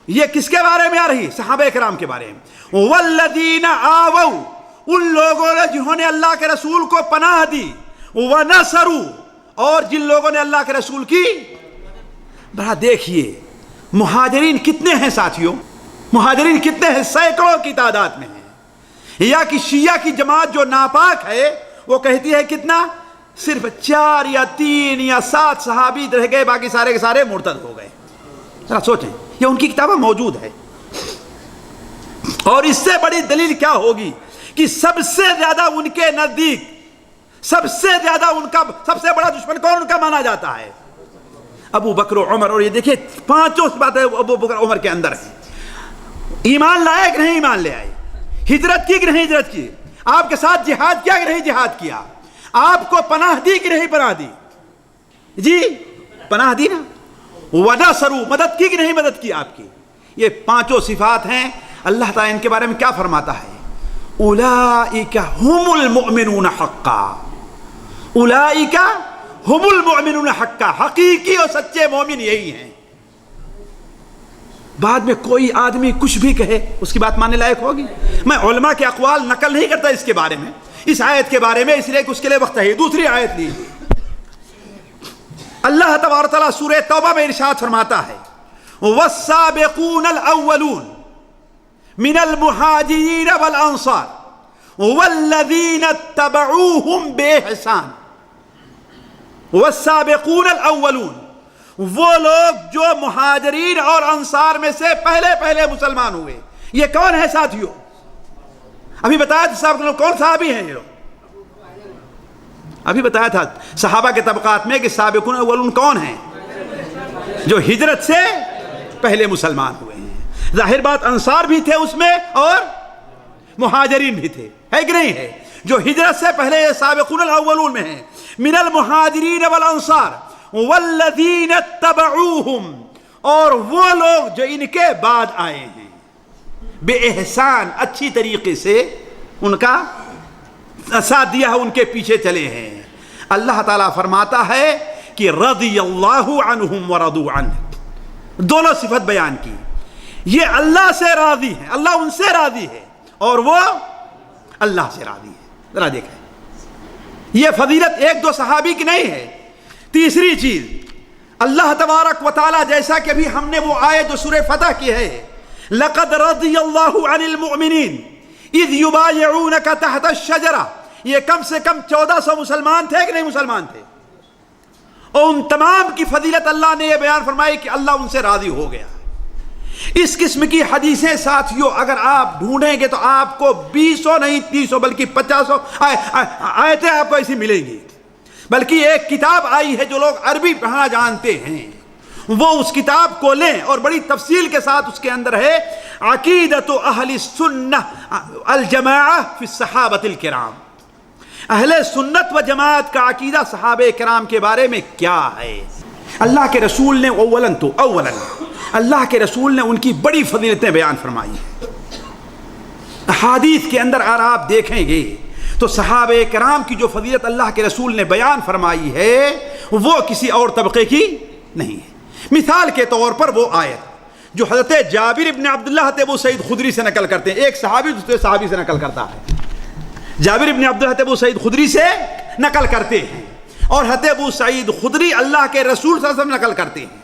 یہ کس کے بارے میں آ رہی؟ صحابہ کرام کے بارے میں. والذین آووا، ان لوگوں نے جنہوں نے اللہ کے رسول کو پناہ دی، وَنَصَرُوا، اور جن لوگوں نے اللہ کے رسول کی، بڑا دیکھیے مہاجرین کتنے ہیں ساتھیوں، مہاجرین کتنے ہیں؟ سینکڑوں کی تعداد میں ہیں۔ یا کہ شیعہ کی جماعت جو ناپاک ہے وہ کہتی ہے کتنا؟ صرف 4 یا 3 یا 7 صحابی رہ گئے، باقی سارے کے سارے مرتد ہو گئے۔ ذرا سوچیں، یہ ان کی کتابیں موجود ہے۔ اور اس سے بڑی دلیل کیا ہوگی کہ سب سے زیادہ ان کے نزدیک، سب سے زیادہ ان کا سب سے بڑا دشمن کون ان کا مانا جاتا ہے؟ ابو بکر و عمر۔ اور یہ دیکھیں پانچوں باتیں ابو بکر عمر کے اندر ہیں۔ ایمان لائے کہ نہیں ایمان لے آئے؟ ہجرت کی کہ نہیں ہجرت کی؟ آپ کے ساتھ جہاد کیا کہ نہیں جہاد کیا؟ آپ کو پناہ دی کہ نہیں پناہ دی؟ جی پناہ دی نا۔ وَنَصَرُوا، مدد کی کہ نہیں مدد کی آپ کی؟ یہ پانچوں صفات ہیں۔ اللہ تعالیٰ ان کے بارے میں کیا فرماتا ہے؟ اولئک هم المؤمنون حقا، اولئک هم المؤمنون حقا، حقیقی اور سچے مومن یہی ہیں۔ بعد میں کوئی آدمی کچھ بھی کہے اس کی بات ماننے لائق ہوگی؟ میں علماء کے اقوال نقل نہیں کرتا اس کے بارے میں، اس آیت کے بارے میں، اس لیے کہ اس کے لیے وقت ہے۔ دوسری آیت لی، اللہ تبارک تعالیٰ سورہ توبہ میں ارشاد فرماتا ہے والسابقون الاولون من المہاجرین والانصار والذین اتبعوہم باحسان۔ والسابقون الاولون، وہ لوگ جو مہاجرین اور انصار میں سے پہلے مسلمان ہوئے۔ یہ کون ہے ساتھیوں؟ ابھی بتایا تھا صاحب کون صحابی ہیں یہ لوگ؟ ابھی بتایا تھا صحابہ کے طبقات میں کہ سابقون اولون کون ہیں؟ جو ہجرت سے پہلے مسلمان ہوئے ہیں۔ ظاہر بات انصار بھی تھے اس میں اور مہاجرین بھی تھے، ہے کہ نہیں ہے؟ جو ہجرت سے پہلے سابقون الاولون میں ہیں، من المہاجرین والانصار والذین اتبعوہم، اور وہ لوگ جو ان کے بعد آئے ہیں، بے احسان، اچھی طریقے سے ان کا ساتھ دیا ہے، ان کے پیچھے چلے ہیں۔ اللہ تعالیٰ فرماتا ہے کہ رضی اللہ عنہم ورضوا عنہ، دونوں صفت بیان کی۔ یہ اللہ سے راضی ہیں، اللہ ان سے راضی ہے اور وہ اللہ سے راضی ہے۔ ذرا دیکھیں، یہ فضیلت ایک دو صحابی کی نہیں ہے۔ تیسری چیز، اللہ تبارک و تعالیٰ، جیسا کہ ابھی ہم نے وہ آیت جو سورہ فتح کی ہے، لقد رضی اللہ عن المؤمنین اذ یبایعونک تحت الشجرہ، یہ کم سے کم 1400 مسلمان تھے کہ نہیں مسلمان تھے؟ اور ان تمام کی فضیلت اللہ نے یہ بیان فرمائی کہ اللہ ان سے راضی ہو گیا۔ اس قسم کی حدیثیں ساتھیوں اگر آپ ڈھونڈیں گے تو آپ کو 200 نہیں 300 بلکہ 50 آیتیں آپ کو ایسی ملیں گی۔ بلکہ ایک کتاب آئی ہے، جو لوگ عربی پڑھنا جانتے ہیں وہ اس کتاب کو لیں، اور بڑی تفصیل کے ساتھ اس کے اندر ہے عقیدۃ اہل السنہ الجماعہ فی الصحابۃ الکرام، اہل سنت و جماعت کا عقیدہ صحابہ کرام کے بارے میں کیا ہے۔ اللہ کے رسول نے اولاً اللہ کے رسول نے ان کی بڑی فضیلتیں بیان فرمائی ہیں۔ احادیث کے اندر اگر آپ دیکھیں گے تو صحابہ کرام کی جو فضیلت اللہ کے رسول نے بیان فرمائی ہے وہ کسی اور طبقے کی نہیں ہے۔ مثال کے طور پر وہ آیت جو حضرت جابر ابن عبداللہ ابو سعید خدری سے نقل کرتے ہیں، ایک صحابی دوسرے صحابی سے نقل کرتا ہے، جابر ابن عبداللہ ابو سعید خدری سے نقل کرتے ہیں، اور حضرت ابو سعید خدری اللہ کے رسول صلی اللہ علیہ وسلم نقل کرتے ہیں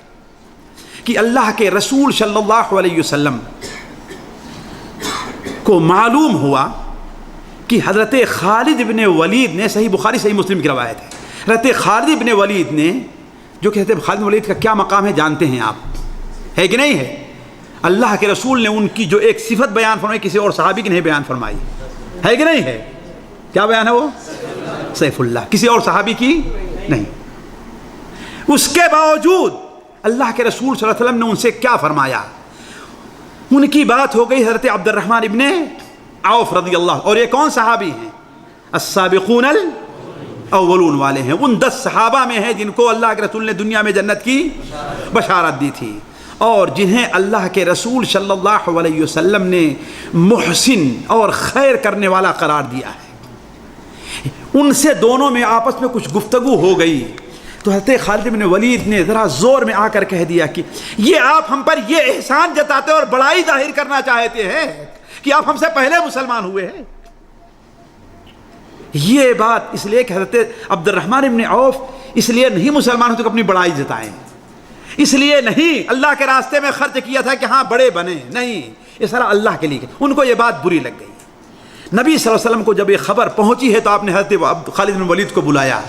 کہ اللہ کے رسول صلی اللہ علیہ وسلم کو معلوم ہوا کہ حضرت خالد بن ولید نے، صحیح بخاری صحیح مسلم کی روایت ہے، حضرت خالد بن ولید نے، جو کہ حضرت خالد بن ولید کا کیا مقام ہے جانتے ہیں آپ، ہے کہ نہیں ہے؟ اللہ کے رسول نے ان کی جو ایک صفت بیان فرمائی کسی اور صحابی کی نہیں بیان فرمائی، ہے کہ نہیں ہے؟ کیا بیان ہے وہ؟ سیف اللہ، کسی اور صحابی کی نہیں۔ اس کے باوجود اللہ کے رسول صلی اللہ علیہ وسلم نے ان سے کیا فرمایا؟ ان کی بات ہو گئی حضرت عبد الرحمن ابن عوف رضی اللہ، اور یہ کون صحابی ہیں؟ السابقون الاولون والے ہیں، ان 10 صحابہ میں ہیں جن کو اللہ کے رسول نے دنیا میں جنت کی بشارت دی تھی، اور جنہیں اللہ کے رسول صلی اللہ علیہ وسلم نے محسن اور خیر کرنے والا قرار دیا ہے۔ ان سے دونوں میں آپس میں کچھ گفتگو ہو گئی تو حضرت خالد بن ولید نے ذرا زور میں آ کر کہہ دیا کہ یہ آپ ہم پر یہ احسان جتاتے اور بڑائی ظاہر کرنا چاہتے ہیں کہ آپ ہم سے پہلے مسلمان ہوئے ہیں۔ یہ بات اس لیے کہ حضرت عبد الرحمن ابن عوف اس لیے نہیں مسلمان ہوتے کہ اپنی بڑائی جتائیں، اس لیے نہیں اللہ کے راستے میں خرچ کیا تھا کہ ہاں بڑے بنے، نہیں، یہ سارا اللہ کے لیے۔ ان کو یہ بات بری لگ گئی۔ نبی صلی اللہ علیہ وسلم کو جب یہ خبر پہنچی ہے تو آپ نے حضرت خالد بن ولید کو بلایا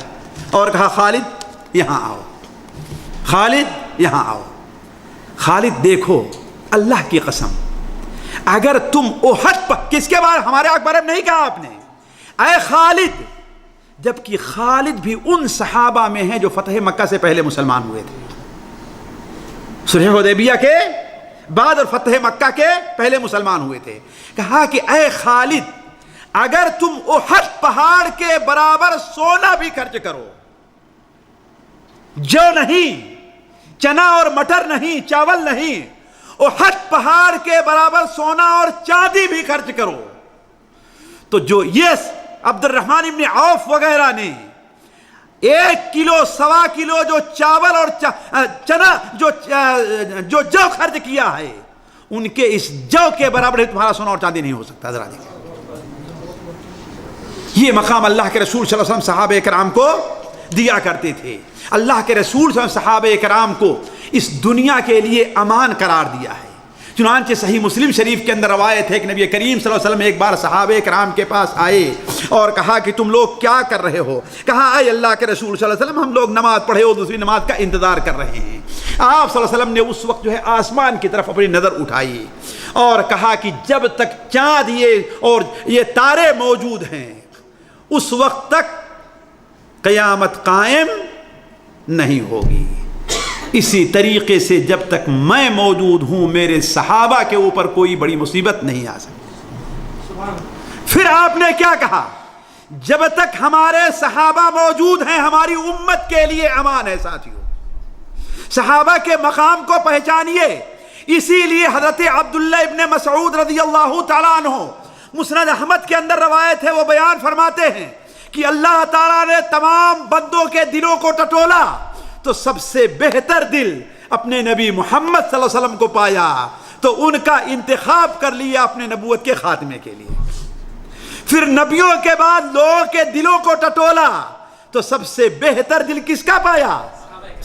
اور کہا خالد یہاں آؤ، خالد یہاں آؤ۔ خالد دیکھو، اللہ کی قسم اگر تم احد پر، کس کے بارے، ہمارے بارے میں نہیں کہا آپ نے، اے خالد، جبکہ خالد بھی ان صحابہ میں ہیں جو فتح مکہ سے پہلے مسلمان ہوئے تھے، صلح حدیبیہ کے بعد اور فتح مکہ کے پہلے مسلمان ہوئے تھے۔ کہا کہ اے خالد، اگر تم احد پہاڑ کے برابر سونا بھی خرچ کرو، جو نہیں، چنا اور مٹر نہیں، چاول نہیں، احد پہاڑ کے برابر سونا اور چاندی بھی خرچ کرو، تو جو یہ عبد الرحمن ابن عوف وغیرہ نے 1 کلو 1.25 کلو جو چاول اور چنا جو جو خرچ کیا ہے، ان کے اس جو کے برابر تمہارا سونا اور چاندی نہیں ہو سکتا۔ ذرا دیکھیں، یہ مقام اللہ کے رسول صلی اللہ علیہ وسلم صحابہ کرام کو دیا کرتے تھے۔ اللہ کے رسول صلی اللہ علیہ وسلم صحابہ کرام کو اس دنیا کے لیے امان قرار دیا ہے۔ چنانچہ صحیح مسلم شریف کے اندر روایت ہے کہ نبی کریم صلی اللہ علیہ وسلم ایک بار صحابہ کرام کے پاس آئے اور کہا کہ تم لوگ کیا کر رہے ہو؟ کہا اے اللہ کے رسول صلی اللہ علیہ وسلم، ہم لوگ نماز پڑھے اور دوسری نماز کا انتظار کر رہے ہیں۔ آپ صلی اللہ علیہ وسلم نے اس وقت جو ہے آسمان کی طرف اپنی نظر اٹھائی اور کہا کہ جب تک چاند یہ تارے موجود ہیں اس وقت تک قیامت قائم نہیں ہوگی۔ اسی طریقے سے جب تک میں موجود ہوں میرے صحابہ کے اوپر کوئی بڑی مصیبت نہیں آ سکتی۔ پھر آپ نے کیا کہا؟ جب تک ہمارے صحابہ موجود ہیں ہماری امت کے لیے امان ہے۔ ساتھیو، صحابہ کے مقام کو پہچانیے۔ اسی لیے حضرت عبداللہ ابن مسعود رضی اللہ تعالیٰ عنہ، مسند احمد کے اندر روایت ہے، وہ بیان فرماتے ہیں کہ اللہ تعالیٰ نے تمام بندوں کے دلوں کو ٹٹولا تو سب سے بہتر دل اپنے نبی محمد صلی اللہ علیہ وسلم کو پایا، تو ان کا انتخاب کر لیا اپنے نبوت کے خاتمے کے لیے۔ پھر نبیوں کے بعد لوگوں کے دلوں کو ٹٹولا تو سب سے بہتر دل کس کا پایا؟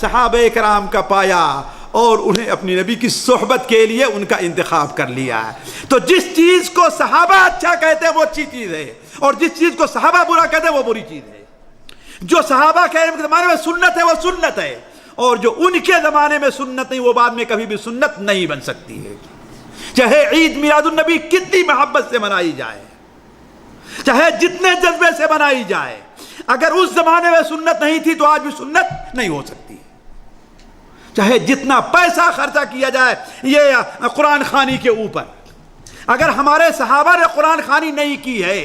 صحابہ کرام کا پایا، اور انہیں اپنی نبی کی صحبت کے لیے ان کا انتخاب کر لیا ہے۔ تو جس چیز کو صحابہ اچھا کہتے ہیں وہ اچھی چیز ہے، اور جس چیز کو صحابہ برا کہتے ہیں وہ بری چیز ہے۔ جو صحابہ کے زمانے میں سنت ہے وہ سنت ہے، اور جو ان کے زمانے میں سنت نہیں وہ بعد میں کبھی بھی سنت نہیں بن سکتی ہے۔ چاہے عید میلاد النبی کتنی محبت سے منائی جائے، چاہے جتنے جذبے سے منائی جائے، اگر اس زمانے میں سنت نہیں تھی تو آج بھی سنت نہیں ہو سکتی۔ چاہے جتنا پیسہ خرچہ کیا جائے یہ قرآن خوانی کے اوپر، اگر ہمارے صحابہ نے قرآن خوانی نہیں کی ہے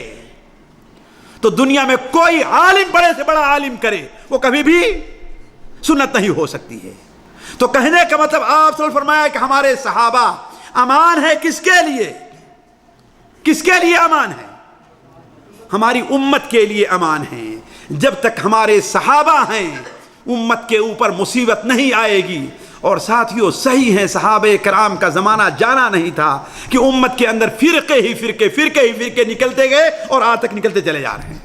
تو دنیا میں کوئی عالم بڑے سے بڑا عالم کرے وہ کبھی بھی سنت نہیں ہو سکتی ہے۔ تو کہنے کا مطلب آپ صلی اللہ علیہ وسلم فرمایا کہ ہمارے صحابہ امان ہے، کس کے لیے؟ کس کے لیے امان ہے؟ ہماری امت کے لیے امان ہے۔ جب تک ہمارے صحابہ ہیں امت کے اوپر مصیبت نہیں آئے گی۔ اور ساتھیوں صحیح ہیں، صحابہ کرام کا زمانہ جانا نہیں تھا کہ امت کے اندر فرقے نکلتے گئے اور آج تک نکلتے چلے جا رہے ہیں۔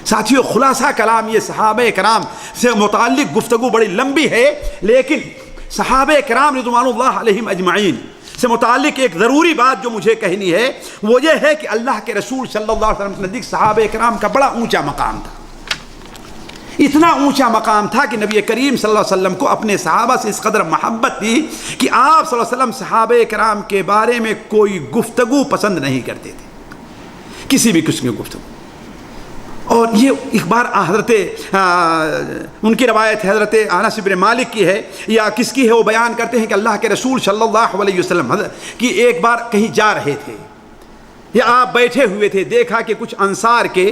ساتھیوں خلاصہ کلام یہ صحابہ کرام سے متعلق گفتگو بڑی لمبی ہے، لیکن صحابہ کرام رضوان اللہ علیہم اجمعین سے متعلق ایک ضروری بات جو مجھے کہنی ہے وہ یہ ہے کہ اللہ کے رسول صلی اللہ علیہ وسلم کے نزدیک صحابہ کرام کا بڑا اونچا مقام تھا۔ اتنا اونچا مقام تھا کہ نبی کریم صلی اللہ علیہ وسلم کو اپنے صحابہ سے اس قدر محبت تھی کہ آپ صلی اللہ علیہ وسلم صحابہ کرام کے بارے میں کوئی گفتگو پسند نہیں کرتے تھے، کسی بھی قسم کی گفتگو۔ اور یہ ایک بار حضرت ان کی روایت ہے، حضرت انس بن مالک کی ہے یا کس کی ہے، وہ بیان کرتے ہیں کہ اللہ کے رسول صلی اللہ علیہ وسلم کہ ایک بار کہیں جا رہے تھے یا آپ بیٹھے ہوئے تھے، دیکھا کہ کچھ انصار کے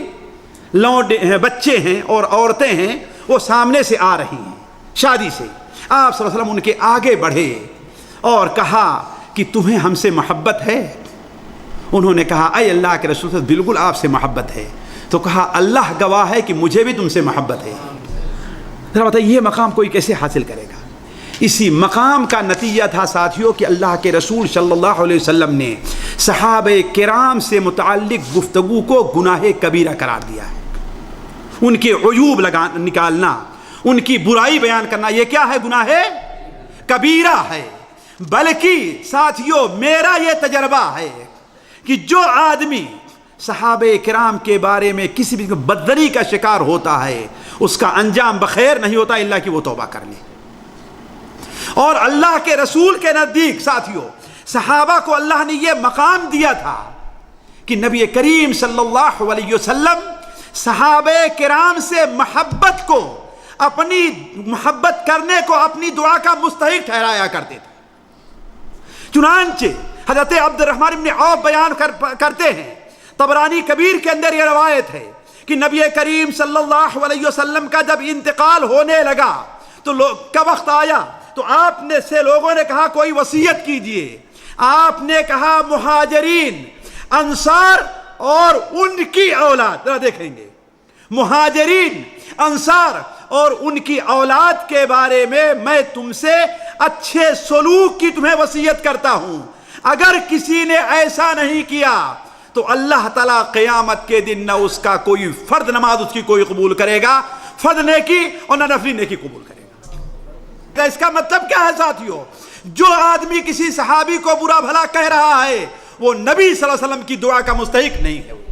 لونڈے ہیں، بچے ہیں اور عورتیں ہیں، وہ سامنے سے آ رہی ہیں شادی سے۔ آپ صلی اللہ علیہ وسلم ان کے آگے بڑھے اور کہا کہ تمہیں ہم سے محبت ہے؟ انہوں نے کہا اے اللہ کے رسول بالکل آپ سے محبت ہے۔ تو کہا اللہ گواہ ہے کہ مجھے بھی تم سے محبت ہے۔ ذرا بتائیے یہ مقام کوئی کیسے حاصل کرے گا؟ اسی مقام کا نتیجہ تھا ساتھیوں کہ اللہ کے رسول صلی اللہ علیہ وسلم نے صحابہ کرام سے متعلق گفتگو کو گناہ کبیرہ قرار دیا ہے. ان کے عیوب نکالنا، ان کی برائی بیان کرنا، یہ کیا ہے؟ گناہ کبیرہ ہے. بلکہ ساتھیوں میرا یہ تجربہ ہے کہ جو آدمی صحابہ کرام کے بارے میں کسی بھی بدظنی کا شکار ہوتا ہے اس کا انجام بخیر نہیں ہوتا الا کہ وہ توبہ کر لے. اور اللہ کے رسول کے نزدیک ساتھیوں صحابہ کو اللہ نے یہ مقام دیا تھا کہ نبی کریم صلی اللہ علیہ وسلم صحابہ کرام سے محبت کو، اپنی محبت کرنے کو اپنی دعا کا مستحق ٹھہرایا کرتے تھے. چنانچہ حضرت عبد الرحمن بن عوف بیان کرتے ہیں، طبرانی کبیر کے اندر یہ روایت ہے کہ نبی کریم صلی اللہ علیہ وسلم کا جب انتقال ہونے لگا تو کا وقت آیا تو آپ نے سے لوگوں نے کہا کوئی وصیت کیجئے. آپ نے کہا مہاجرین، انصار اور ان کی اولاد، ذرا دیکھیں گے، مہاجرین، انصار اور ان کی اولاد کے بارے میں تم سے اچھے سلوک کی تمہیں وصیت کرتا ہوں. اگر کسی نے ایسا نہیں کیا تو اللہ تعالیٰ قیامت کے دن نہ اس کا کوئی فرض نماز اس کی کوئی قبول کرے گا، فرض نیکی اور نہ نفلی نیکی قبول کرے گا. اس کا مطلب کیا ہے ساتھیوں؟ جو آدمی کسی صحابی کو برا بھلا کہہ رہا ہے وہ نبی صلی اللہ علیہ وسلم کی دعا کا مستحق نہیں ہے،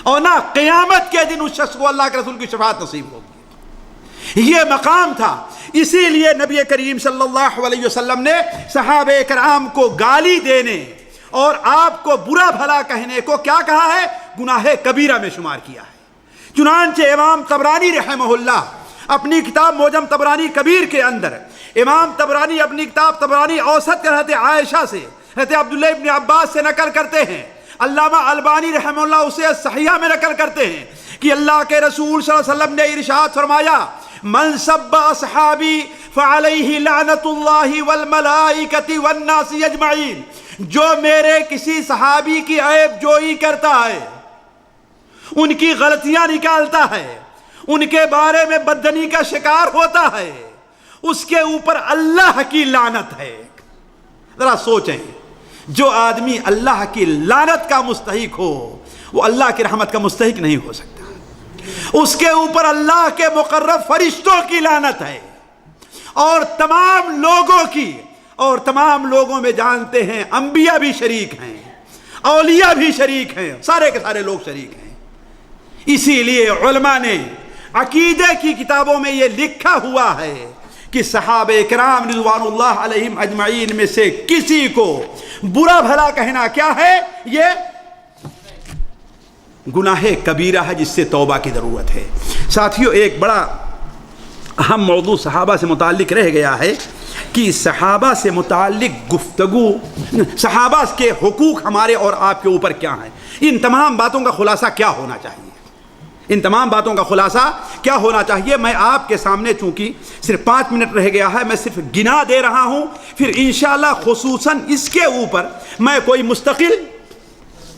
اور نہ قیامت کے دن اس شخص کو اللہ کے رسول کی شفاعت نصیب ہوگی. یہ مقام تھا. اسی لیے نبی کریم صلی اللہ علیہ وسلم نے صحابہ کرام کو گالی دینے اور آپ کو برا بھلا کہنے کو کیا کہا ہے؟ گناہ کبیرہ میں شمار کیا ہے. چنانچہ امام طبرانی رحمہ اللہ اپنی کتاب معجم طبرانی کبیر کے اندر، امام طبرانی اپنی کتاب طبرانی اوسط کے حضرت عائشہ سے، حضرت عبداللہ ابن عباس سے نقل کرتے ہیں. علامہ البانی رحمہ اللہ اسے صحیحہ میں نقل کرتے ہیں کہ اللہ کے رسول صلی اللہ علیہ وسلم نے ارشاد فرمایا، من سب اصحابی فعلیہ لعنت اللہ والملائکۃ والناس اجمعین. جو میرے کسی صحابی کی عیب جوئی کرتا ہے، ان کی غلطیاں نکالتا ہے، ان کے بارے میں بددنی کا شکار ہوتا ہے، اس کے اوپر اللہ کی لعنت ہے. ذرا سوچیں، جو آدمی اللہ کی لعنت کا مستحق ہو وہ اللہ کی رحمت کا مستحق نہیں ہو سکتا. اس کے اوپر اللہ کے مقرب فرشتوں کی لعنت ہے اور تمام لوگوں کی. اور تمام لوگوں میں جانتے ہیں انبیاء بھی شریک ہیں، اولیاء بھی شریک ہیں، سارے کے سارے لوگ شریک ہیں. اسی لیے علماء نے عقیدے کی کتابوں میں یہ لکھا ہوا ہے کہ صحابہ کرام رضوان اللہ علیہم اجمعین میں سے کسی کو برا بھلا کہنا کیا ہے؟ یہ گناہ کبیرہ ہے جس سے توبہ کی ضرورت ہے. ساتھیوں ایک بڑا اہم موضوع صحابہ سے متعلق رہ گیا ہے کہ صحابہ سے متعلق گفتگو، صحابہ کے حقوق ہمارے اور آپ کے اوپر کیا ہیں. ان تمام باتوں کا خلاصہ کیا ہونا چاہیے؟ ان تمام باتوں کا خلاصہ کیا ہونا چاہیے؟ میں آپ کے سامنے چونکہ صرف 5 منٹ رہ گیا ہے، میں صرف گنا دے رہا ہوں. پھر انشاءاللہ خصوصاً اس کے اوپر میں کوئی مستقل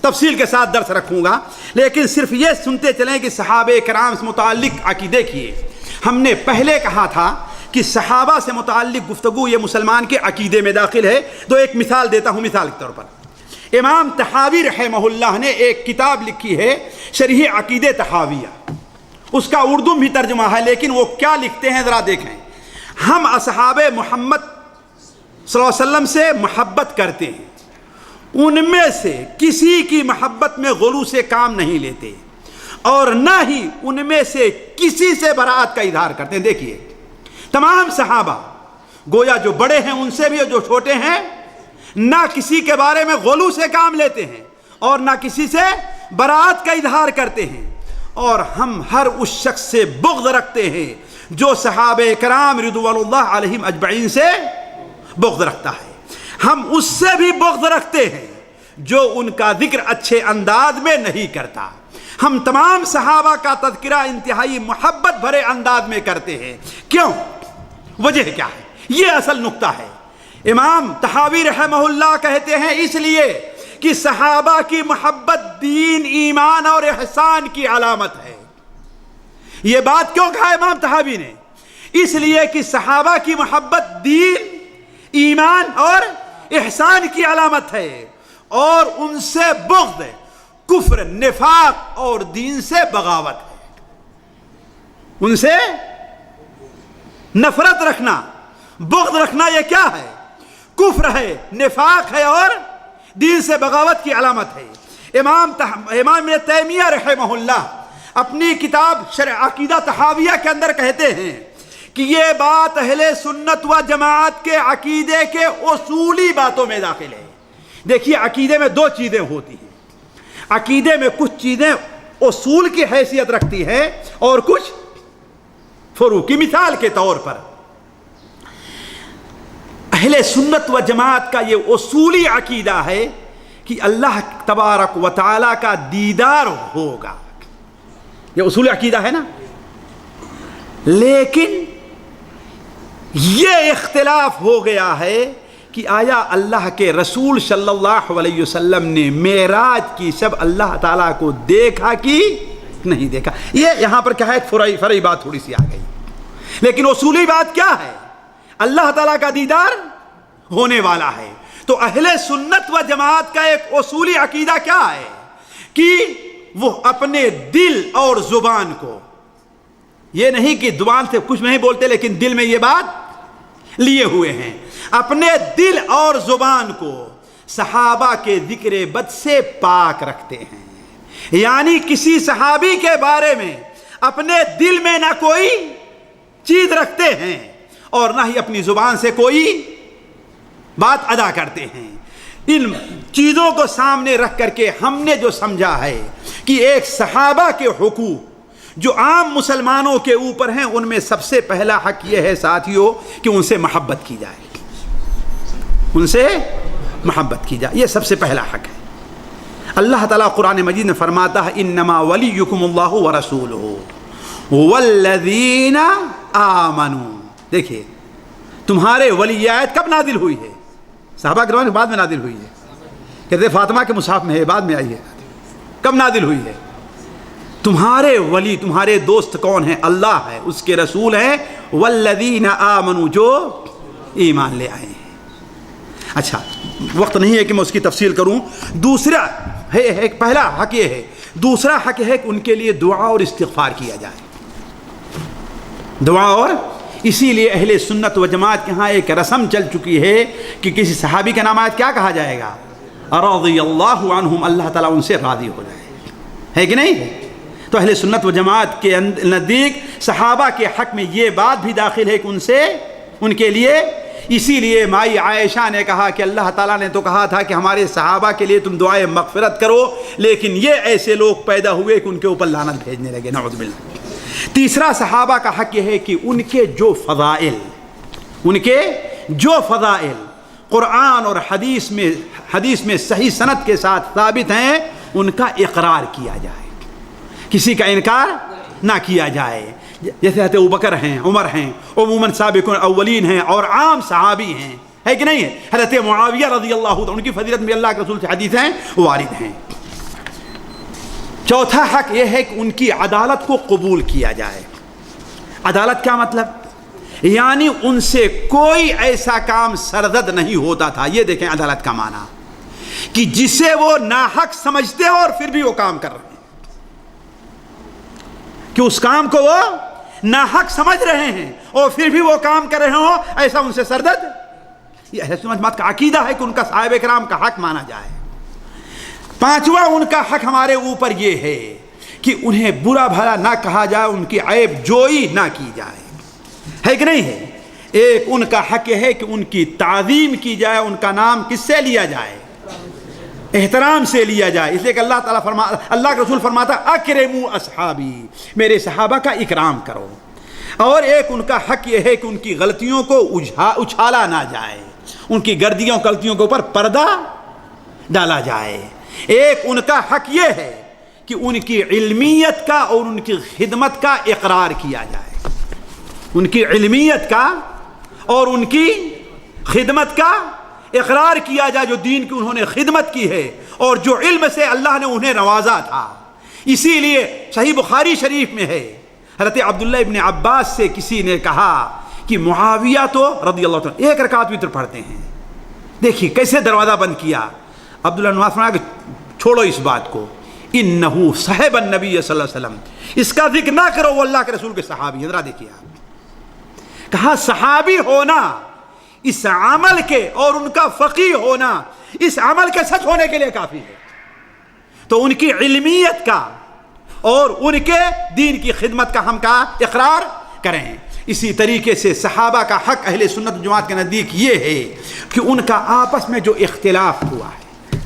تفصیل کے ساتھ درس رکھوں گا. لیکن صرف یہ سنتے چلیں کہ صحابہ کرام سے متعلق عقیدے کیے. ہم نے پہلے کہا تھا کہ صحابہ سے متعلق گفتگو یہ مسلمان کے عقیدے میں داخل ہے. تو ایک مثال دیتا ہوں. مثال کے طور پر امام طحاوی رحمہ اللہ نے ایک کتاب لکھی ہے شرح عقید طحاویہ. اس کا اردو بھی ترجمہ ہے، لیکن وہ کیا لکھتے ہیں ذرا دیکھیں. ہم اصحاب محمد صلی اللہ علیہ وسلم سے محبت کرتے ہیں، ان میں سے کسی کی محبت میں غلو سے کام نہیں لیتے اور نہ ہی ان میں سے کسی سے براءت کا اظہار کرتے ہیں. دیکھیے تمام صحابہ گویا جو بڑے ہیں ان سے بھی اور جو چھوٹے ہیں نہ کسی کے بارے میں غلو سے کام لیتے ہیں اور نہ کسی سے براءت کا اظہار کرتے ہیں. اور ہم ہر اس شخص سے بغض رکھتے ہیں جو صحابہ کرام رضوان اللہ علیہم اجمعین سے بغض رکھتا ہے. ہم اس سے بھی بغض رکھتے ہیں جو ان کا ذکر اچھے انداز میں نہیں کرتا. ہم تمام صحابہ کا تذکرہ انتہائی محبت بھرے انداز میں کرتے ہیں. کیوں؟ وجہ کیا ہے؟ یہ اصل نقطہ ہے. امام طحاوی رحمہ اللہ کہتے ہیں اس لیے کہ صحابہ کی محبت دین، ایمان اور احسان کی علامت ہے. یہ بات کیوں کہا امام طحاوی نے؟ اس لیے کہ صحابہ کی محبت دین، ایمان اور احسان کی علامت ہے، اور ان سے بغض کفر، نفاق اور دین سے بغاوت ہے۔ ان سے نفرت رکھنا، بغض رکھنا، یہ کیا ہے؟ کفر ہے، نفاق ہے اور دین سے بغاوت کی علامت ہے۔ امام ابن تیمیہ رحمہ اللہ اپنی کتاب شرح عقیدہ تحاویہ کے اندر کہتے ہیں کہ یہ بات اہل سنت و جماعت کے عقیدے کے اصولی باتوں میں داخل ہے۔ دیکھیے عقیدے میں دو چیزیں ہوتی ہیں، عقیدے میں کچھ چیزیں اصول کی حیثیت رکھتی ہیں اور کچھ فروع کی۔ مثال کے طور پر اہل سنت و جماعت کا یہ اصولی عقیدہ ہے کہ اللہ تبارک و تعالی کا دیدار ہوگا، یہ اصولی عقیدہ ہے نا۔ لیکن یہ اختلاف ہو گیا ہے کہ آیا اللہ کے رسول صلی اللہ علیہ وسلم نے معراج کی شب اللہ تعالیٰ کو دیکھا کہ نہیں دیکھا؟ یہ یہاں پر کیا ہے، ایک فرعی بات تھوڑی سی آ گئی، لیکن اصولی بات کیا ہے؟ اللہ تعالیٰ کا دیدار ہونے والا ہے۔ تو اہل سنت و جماعت کا ایک اصولی عقیدہ کیا ہے کہ وہ اپنے دل اور زبان کو، یہ نہیں کہ زبان سے کچھ نہیں بولتے لیکن دل میں یہ بات لیے ہوئے ہیں، اپنے دل اور زبان کو صحابہ کے ذکر بد سے پاک رکھتے ہیں۔ یعنی کسی صحابی کے بارے میں اپنے دل میں نہ کوئی چیز رکھتے ہیں اور نہ ہی اپنی زبان سے کوئی بات ادا کرتے ہیں۔ ان چیزوں کو سامنے رکھ کر کے ہم نے جو سمجھا ہے کہ ایک صحابہ کے حقوق جو عام مسلمانوں کے اوپر ہیں، ان میں سب سے پہلا حق یہ ہے ساتھیوں کہ ان سے محبت کی جائے، ان سے محبت کی جائے، یہ سب سے پہلا حق ہے۔ اللہ تعالیٰ قرآن مجید میں فرماتا ہے انما ولیکم اللہ ورسولہ والذین آمنوا۔ دیکھیے تمہارے ولی آیت کب نازل ہوئی ہے؟ صحابہ کرام کے بعد میں نازل ہوئی ہے، کہتے فاطمہ کے مصحف میں ہے، بعد میں آئی ہے۔ کب نازل ہوئی ہے؟ تمہارے ولی، تمہارے دوست کون ہیں؟ اللہ ہے، اس کے رسول ہیں، والذین آمنوا، جو ایمان لے آئے ہیں۔ اچھا وقت نہیں ہے کہ میں اس کی تفصیل کروں۔ دوسرا ہے، پہلا حق یہ ہے، دوسرا حق ہے کہ ان کے لیے دعا اور استغفار کیا جائے، دعا اور اسی لیے اہل سنت و جماعت کے ہاں ایک رسم چل چکی ہے کہ کسی صحابی کا نام آئے کیا کہا جائے گا؟ رضی اللہ عنہم، اللہ تعالیٰ ان سے راضی ہو جائے، ہے کہ نہیں؟ تو اہل سنت و جماعت کے نزدیک صحابہ کے حق میں یہ بات بھی داخل ہے کہ ان کے لیے، اسی لیے مائی عائشہ نے کہا کہ اللہ تعالیٰ نے تو کہا تھا کہ ہمارے صحابہ کے لیے تم دعائیں مغفرت کرو، لیکن یہ ایسے لوگ پیدا ہوئے کہ ان کے اوپر لعنت بھیجنے لگے، نعوذ باللہ۔ تیسرا صحابہ کا حق یہ ہے کہ ان کے جو فضائل قرآن اور حدیث میں صحیح سند کے ساتھ ثابت ہیں، ان کا اقرار کیا جائے، کسی کا انکار نہ کیا جائے۔ جیسے حضرت ابوبکر ہیں، عمر ہیں، عموماً سابقون اولین ہیں اور عام صحابی ہیں، ہے کہ نہیں ہے؟ حضرت معاویہ رضی اللہ عنہ، ان کی فضیلت میں اللہ کے رسول سے حدیثیں وارد ہیں۔ چوتھا حق یہ ہے کہ ان کی عدالت کو قبول کیا جائے۔ عدالت کیا مطلب؟ یعنی ان سے کوئی ایسا کام سرزد نہیں ہوتا تھا، یہ دیکھیں عدالت کا معنی، کہ جسے وہ ناحق سمجھتے اور پھر بھی وہ کام کر رہے ہیں، کہ اس کام کو وہ ناحق سمجھ رہے ہیں اور پھر بھی وہ کام کر رہے ہوں، ایسا ان سے سرزد۔ یہ اہل سنت جماعت کا عقیدہ ہے کہ ان کا صحابہ کرام کا حق مانا جائے۔ پانچواں ان کا حق ہمارے اوپر یہ ہے کہ انہیں برا بھلا نہ کہا جائے، ان کی عیب جوئی نہ کی جائے، ہے کہ نہیں ہے؟ ایک ان کا حق یہ ہے کہ ان کی تعظیم کی جائے، ان کا نام کس سے لیا جائے؟ احترام سے لیا جائے، اس لیے کہ اللہ کے رسول فرماتا اکرموا اصحابی، میرے صحابہ کا اکرام کرو۔ اور ایک ان کا حق یہ ہے کہ ان کی غلطیوں کو اچھالا نہ جائے، ان کی غلطیوں کے اوپر پردہ ڈالا جائے۔ ایک ان کا حق یہ ہے کہ ان کی علمیت کا اور ان کی خدمت کا اقرار کیا جائے، ان کی علمیت کا اور ان کی خدمت کا اقرار کیا جائے، جو دین کی انہوں نے خدمت کی ہے اور جو علم سے اللہ نے انہیں نوازا تھا۔ اسی لیے صحیح بخاری شریف میں ہے، حضرت عبداللہ ابن عباس سے کسی نے کہا کہ معاویہ تو رضی اللہ عنہ ایک رکعت وتر پڑھتے ہیں. دیکھیے کیسے دروازہ بند کیا. عبداللہ بن عباس نے کہا چھوڑو اس بات کو، انہو صحب النبی صلی اللہ علیہ وسلم، اس کا ذکر نہ کرو، وہ اللہ کے رسول کے صحابی. ذرا دیکھیے آپ، کہا صحابی ہونا اس عمل کے اور ان کا فقیہ ہونا اس عمل کے سچ ہونے کے لیے کافی ہے. تو ان کی علمیت کا اور ان کے دین کی خدمت کا ہم کا اقرار کریں. اسی طریقے سے صحابہ کا حق اہل سنت جماعت کے نزدیک یہ ہے کہ ان کا آپس میں جو اختلاف ہوا ہے.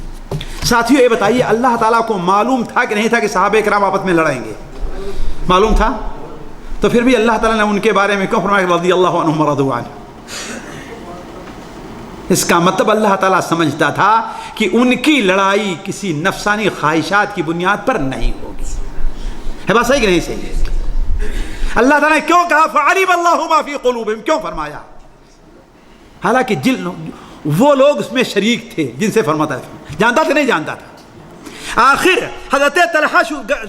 ساتھیوں یہ بتائیے اللہ تعالیٰ کو معلوم تھا کہ نہیں تھا کہ صحابہ کرام آپس میں لڑیں گے؟ معلوم تھا. تو پھر بھی اللہ تعالیٰ نے ان کے بارے میں کیوں فرمایا رضی اللہ عنہم ورضوا عنہ؟ اس کا مطلب اللہ تعالیٰ سمجھتا تھا کہ ان کی لڑائی کسی نفسانی خواہشات کی بنیاد پر نہیں ہوگی. ہے بات صحیح کہ نہیں صحیح ہے؟ اللہ تعالیٰ نے کیوں کہا فعلم اللہ ما فی قلوبہم، کیوں فرمایا؟ حالانکہ وہ لوگ اس میں شریک تھے جن سے فرماتا ہے، جانتا تھا نہیں جانتا تھا. آخر حضرت طلحہ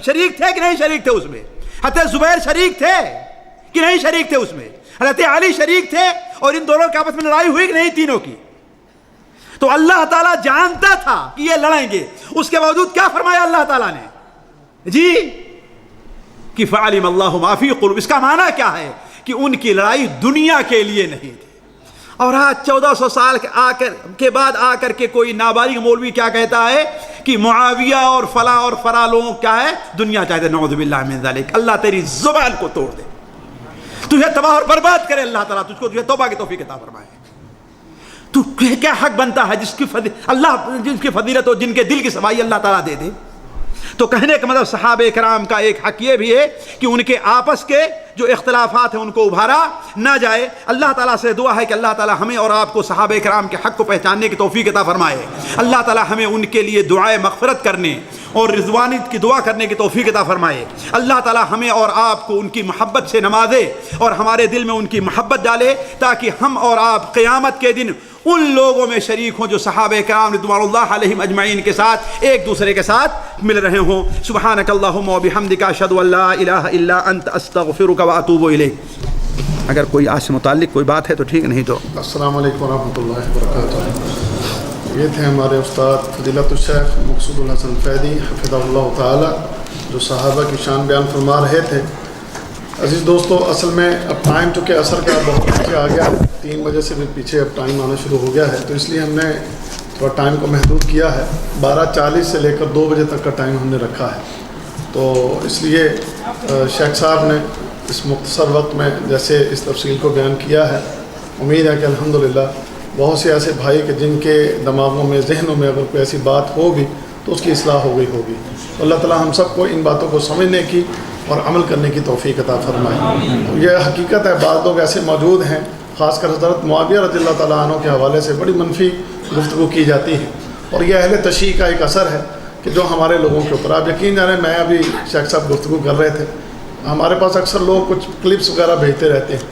شریک تھے کہ نہیں شریک تھے اس میں؟ حضرت زبیر شریک تھے کہ نہیں شریک تھے اس میں؟ حضرت علی شریک تھے اور ان دونوں کے آپس میں لڑائی ہوئی کہ نہیں تینوں کی؟ تو اللہ تعالیٰ جانتا تھا کہ یہ لڑیں گے، اس کے باوجود کیا فرمایا اللہ تعالیٰ نے؟ جی کہ فعلم اللہ ما فی قلوب. اس کا معنی کیا ہے؟ کہ ان کی لڑائی دنیا کے لیے نہیں تھی. اور آج 1400 سال کے بعد آ کر کے کوئی نابالغ مولوی کیا کہتا ہے کہ معاویہ اور فلاں لوگوں کیا ہے دنیا چاہتے. نعوذ باللہ من ذالک. اللہ تیری زبان کو توڑ دے، تجھے تباہ اور برباد کرے اللہ تعالیٰ، تجھ کو تجھے توبہ کی توفیق عطا فرمائے. تو کیا حق بنتا ہے جس کی فضیلت اور جن کے دل کی صفائی اللہ تعالیٰ دے دے. تو کہنے کا مطلب صحابہ کرام کا ایک حق یہ بھی ہے کہ ان کے آپس کے جو اختلافات ہیں ان کو ابھارا نہ جائے. اللہ تعالیٰ سے دعا ہے کہ اللہ تعالیٰ ہمیں اور آپ کو صحابہ کرام کے حق کو پہچاننے کی توفیق عطا فرمائے. اللہ تعالیٰ ہمیں ان کے لیے دعائے مغفرت کرنے اور رضوانیت کی دعا کرنے کی توفیق عطا فرمائے. اللہ تعالیٰ ہمیں اور آپ کو ان کی محبت سے نوازے اور ہمارے دل میں ان کی محبت ڈالے، تاکہ ہم اور آپ قیامت کے دن ان لوگوں میں شریک ہوں جو صحابہ کرام رضوان اللہ علیہم اجمعین کے ساتھ ایک دوسرے کے ساتھ مل رہے ہوں. سبحانک اللہم و بحمدک اشہد ان لا الہ الا انت استغفرک و اتوب الیک. اگر کوئی آج سے متعلق کوئی بات ہے تو ٹھیک، نہیں تو السلام علیکم ورحمۃ اللہ وبرکاتہ. یہ تھے ہمارے استاد فضیلت الشیخ مقصود الحسن فیدی حفظہ اللہ تعالی، جو صحابہ کی شان بیان فرما رہے تھے. عزیز دوستو، اصل میں اب ٹائم چونکہ عصر کا بہت پیچھے آ گیا ہے، 3 بجے سے بھی پیچھے اب ٹائم آنا شروع ہو گیا ہے، تو اس لیے ہم نے تھوڑا ٹائم کو محدود کیا ہے. 12:40 سے لے کر 2 بجے تک کا ٹائم ہم نے رکھا ہے. تو اس لیے شیخ صاحب نے اس مختصر وقت میں جیسے اس تفصیل کو بیان کیا ہے، امید ہے کہ الحمدللہ بہت سے ایسے بھائی کہ جن کے دماغوں میں ذہنوں میں اگر کوئی ایسی بات ہوگی تو اس کی اصلاح ہو گئی ہوگی. تو اللہ تعالیٰ ہم سب کو ان باتوں کو سمجھنے کی اور عمل کرنے کی توفیق عطا فرمائے. یہ حقیقت ہے، بعض لوگ ایسے موجود ہیں، خاص کر حضرت معاویہ رضی اللہ تعالیٰ عنہ کے حوالے سے بڑی منفی گفتگو کی جاتی ہے، اور یہ اہل تشیع کا ایک اثر ہے کہ جو ہمارے لوگوں کے اوپر، آپ یقین جانیں، میں ابھی شیخ صاحب گفتگو کر رہے تھے، ہمارے پاس اکثر لوگ کچھ کلپس وغیرہ بھیجتے رہتے ہیں.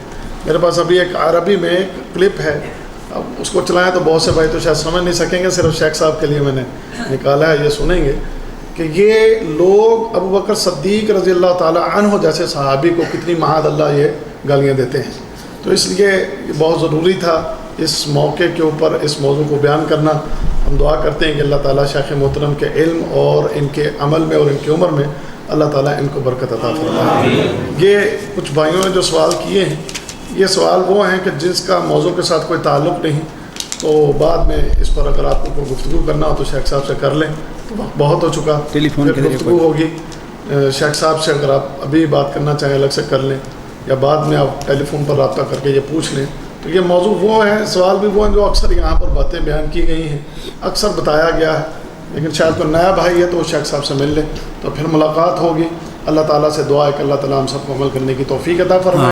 میرے پاس ابھی ایک عربی میں ایک کلپ ہے، اب اس کو چلائیں تو بہت سے بھائی تو شاید سمجھ نہیں سکیں گے، صرف شیخ صاحب کے لیے میں نے نکالا ہے، یہ سنیں گے کہ یہ لوگ ابو بکر صدیق رضی اللہ تعالیٰ عنہ جیسے صحابی کو کتنی معاذ اللہ یہ گالیاں دیتے ہیں. تو اس لیے بہت ضروری تھا اس موقع کے اوپر اس موضوع کو بیان کرنا. ہم دعا کرتے ہیں کہ اللہ تعالیٰ شیخ محترم کے علم اور ان کے عمل میں اور ان کی عمر میں اللہ تعالیٰ ان کو برکت عطا فرمائے. یہ کچھ بھائیوں نے جو سوال کیے ہیں، یہ سوال وہ ہیں کہ جس کا موضوع کے ساتھ کوئی تعلق نہیں، تو بعد میں اس پر اگر آپ کو گفتگو کرنا ہو تو شیخ صاحب سے کر لیں. وقت بہت ہو چکا، ٹیلی فون پھر گفتگو ہوگی. شیخ صاحب سے اگر آپ ابھی بات کرنا چاہیں الگ سے کر لیں، یا بعد میں آپ ٹیلی فون پر رابطہ کر کے یہ پوچھ لیں. تو یہ موضوع وہ ہیں، سوال بھی وہ ہیں جو اکثر یہاں پر باتیں بیان کی گئی ہیں، اکثر بتایا گیا ہے، لیکن شاید کوئی نیا بھائی ہے تو وہ شیخ صاحب سے مل لے، تو پھر ملاقات ہوگی. اللہ تعالیٰ سے دعا ہے کہ اللہ تعالیٰ ہم سب کو عمل کرنے کی توفیق عطا فرمائے.